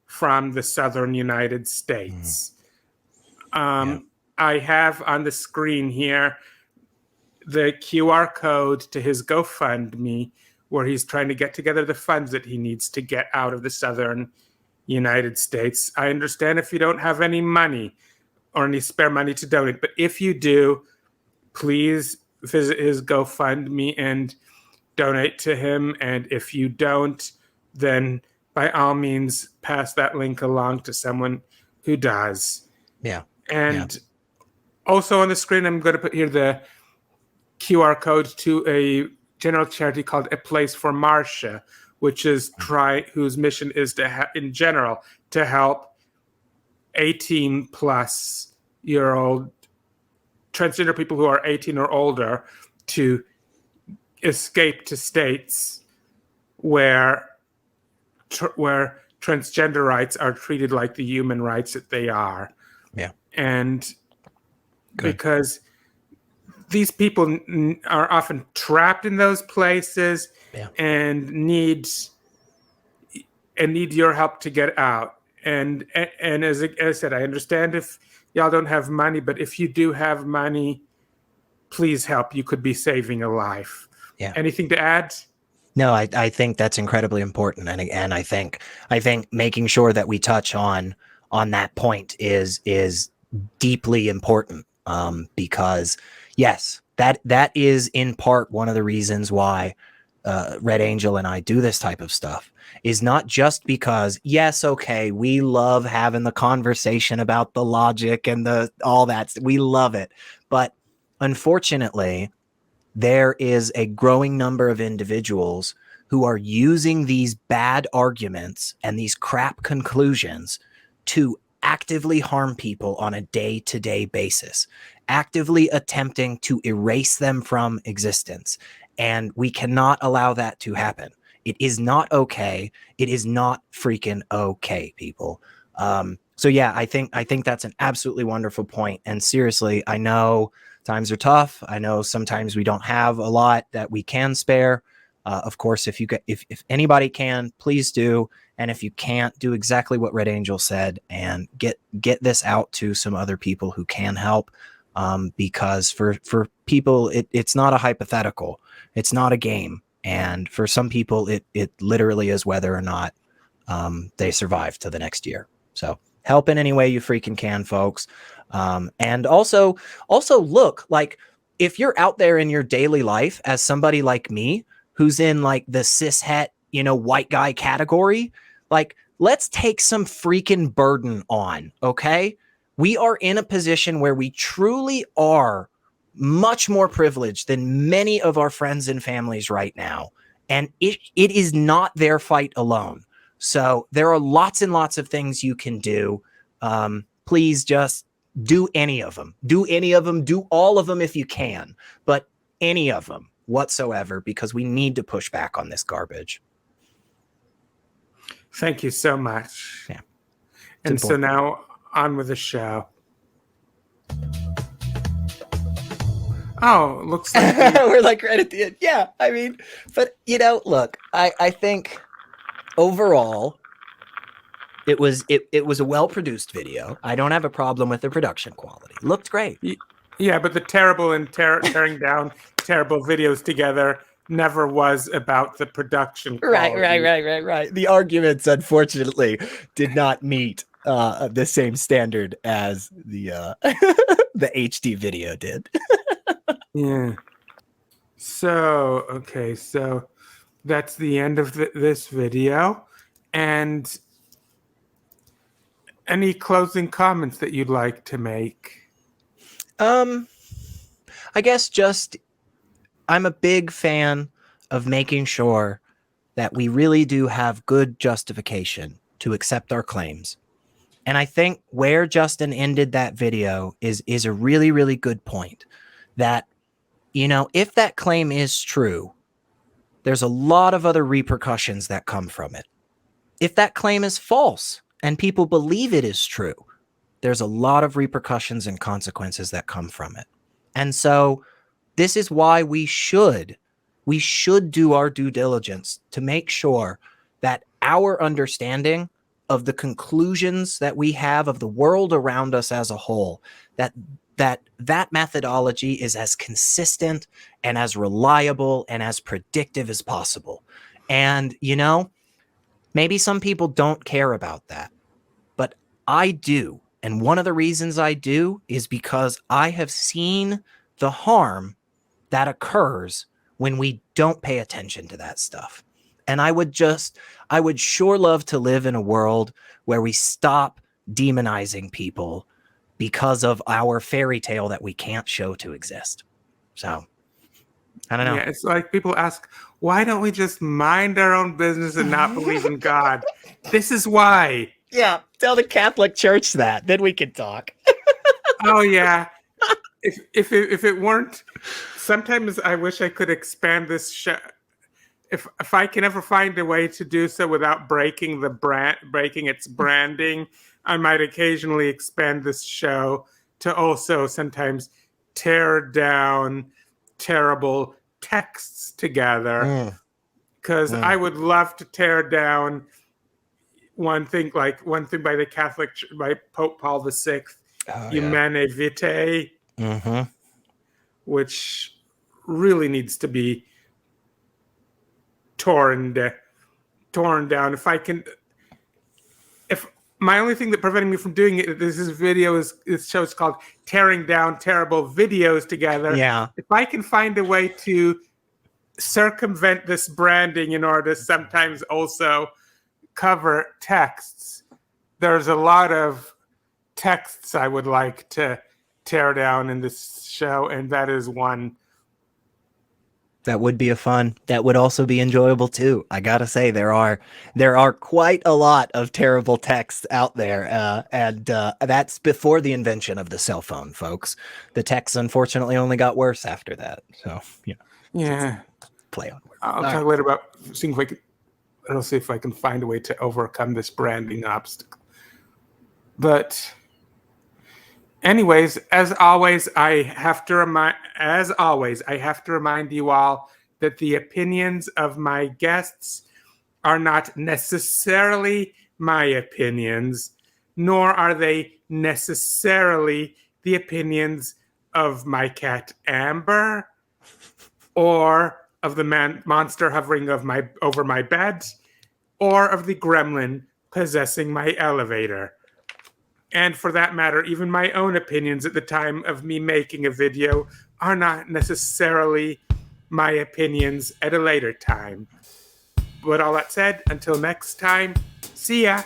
from the southern United States. I have on the screen here the QR code to his GoFundMe, where he's trying to get together the funds that he needs to get out of the southern United States. I understand if you don't have any money or any spare money to donate, but if you do, please visit his GoFundMe and donate to him. And if you don't, then by all means pass that link along to someone who does. And also on the screen, I'm going to put here the QR code to a general charity called A Place for Marcia, which is whose mission is in general to help 18-plus-year-old transgender people who are 18 or older to escape to states where transgender rights are treated like the human rights that they are. And because these people are often trapped in those places and need your help to get out. And as I said, I understand if y'all don't have money, but if you do have money, please help. You could be saving a life. Anything to add? No, I think that's incredibly important, and I think making sure that we touch on that point is deeply important, because yes, that is in part one of the reasons why Red Angel and I do this type of stuff, is not just because, yes, okay, we love having the conversation about the logic and the all that, we love it, but unfortunately there is a growing number of individuals who are using these bad arguments and these crap conclusions to actively harm people on a day-to-day basis, actively attempting to erase them from existence. And we cannot allow that to happen. It is not okay. It is not freaking okay, people. So yeah, I think that's an absolutely wonderful point. And seriously, I know times are tough. I know sometimes we don't have a lot that we can spare. Of course, if anybody can, please do. And if you can't, do exactly what Red Angel said and get this out to some other people who can help. Because for people, it's not a hypothetical. It's not a game. And for some people, it literally is whether or not they survive to the next year. So help in any way you freaking can, folks. And also look, like, if you're out there in your daily life as somebody like me, who's in like the cishet, white guy category, like, let's take some freaking burden on. Okay. We are in a position where we truly are much more privileged than many of our friends and families right now. And it is not their fight alone. So there are lots and lots of things you can do. Please just do any of them. Do any of them. Do all of them if you can. But any of them whatsoever, because we need to push back on this garbage. Thank you so much. Yeah. And so now on with the show. Oh, looks like we're like right at the end. Yeah, I mean, but look, I think overall it was a well-produced video. I don't have a problem with the production quality. Looked great. Yeah, but the terrible and tearing down terrible videos together never was about the production quality. Right. The arguments, unfortunately, did not meet the same standard as the the HD video did. Yeah. So, okay, so that's the end of this video. And any closing comments that you'd like to make? I guess just I'm a big fan of making sure that we really do have good justification to accept our claims. And I think where Justin ended that video is a really, really good point. That, if that claim is true, there's a lot of other repercussions that come from it. If that claim is false and people believe it is true, there's a lot of repercussions and consequences that come from it. And so this is why we should do our due diligence to make sure that our understanding of the conclusions that we have of the world around us as a whole, that methodology is as consistent and as reliable and as predictive as possible. And, maybe some people don't care about that, but I do. And one of the reasons I do is because I have seen the harm that occurs when we don't pay attention to that stuff. And I would sure love to live in a world where we stop demonizing people because of our fairy tale that we can't show to exist. So, I don't know. Yeah, it's like people ask, why don't we just mind our own business and not believe in God? This is why. Yeah, tell the Catholic Church that, then we can talk. Oh yeah. If it weren't, sometimes I wish I could expand this show. If I can ever find a way to do so without breaking its branding, I might occasionally expand this show to also sometimes tear down terrible texts together. Because I would love to tear down one thing by the Catholic, by Pope Paul VI, Humanae Vitae, which really needs to be torn down. If my only thing that preventing me from doing it, this show is called Tearing Down Terrible Videos Together. Yeah. If I can find a way to circumvent this branding in order to sometimes also cover texts, there's a lot of texts I would like to tear down in this show, and that is one. That would be that would also be enjoyable too. I gotta say, there are quite a lot of terrible texts out there, and that's before the invention of the cell phone, folks. The texts unfortunately only got worse after that. So Yeah, play on. I'll talk later about seeing if I can. I'll see if I can find a way to overcome this branding obstacle. But anyways, as always, I have to remind you all that the opinions of my guests are not necessarily my opinions, nor are they necessarily the opinions of my cat Amber, or of the monster hovering over my bed, or of the gremlin possessing my elevator. And for that matter, even my own opinions at the time of me making a video are not necessarily my opinions at a later time. But all that said, until next time, see ya!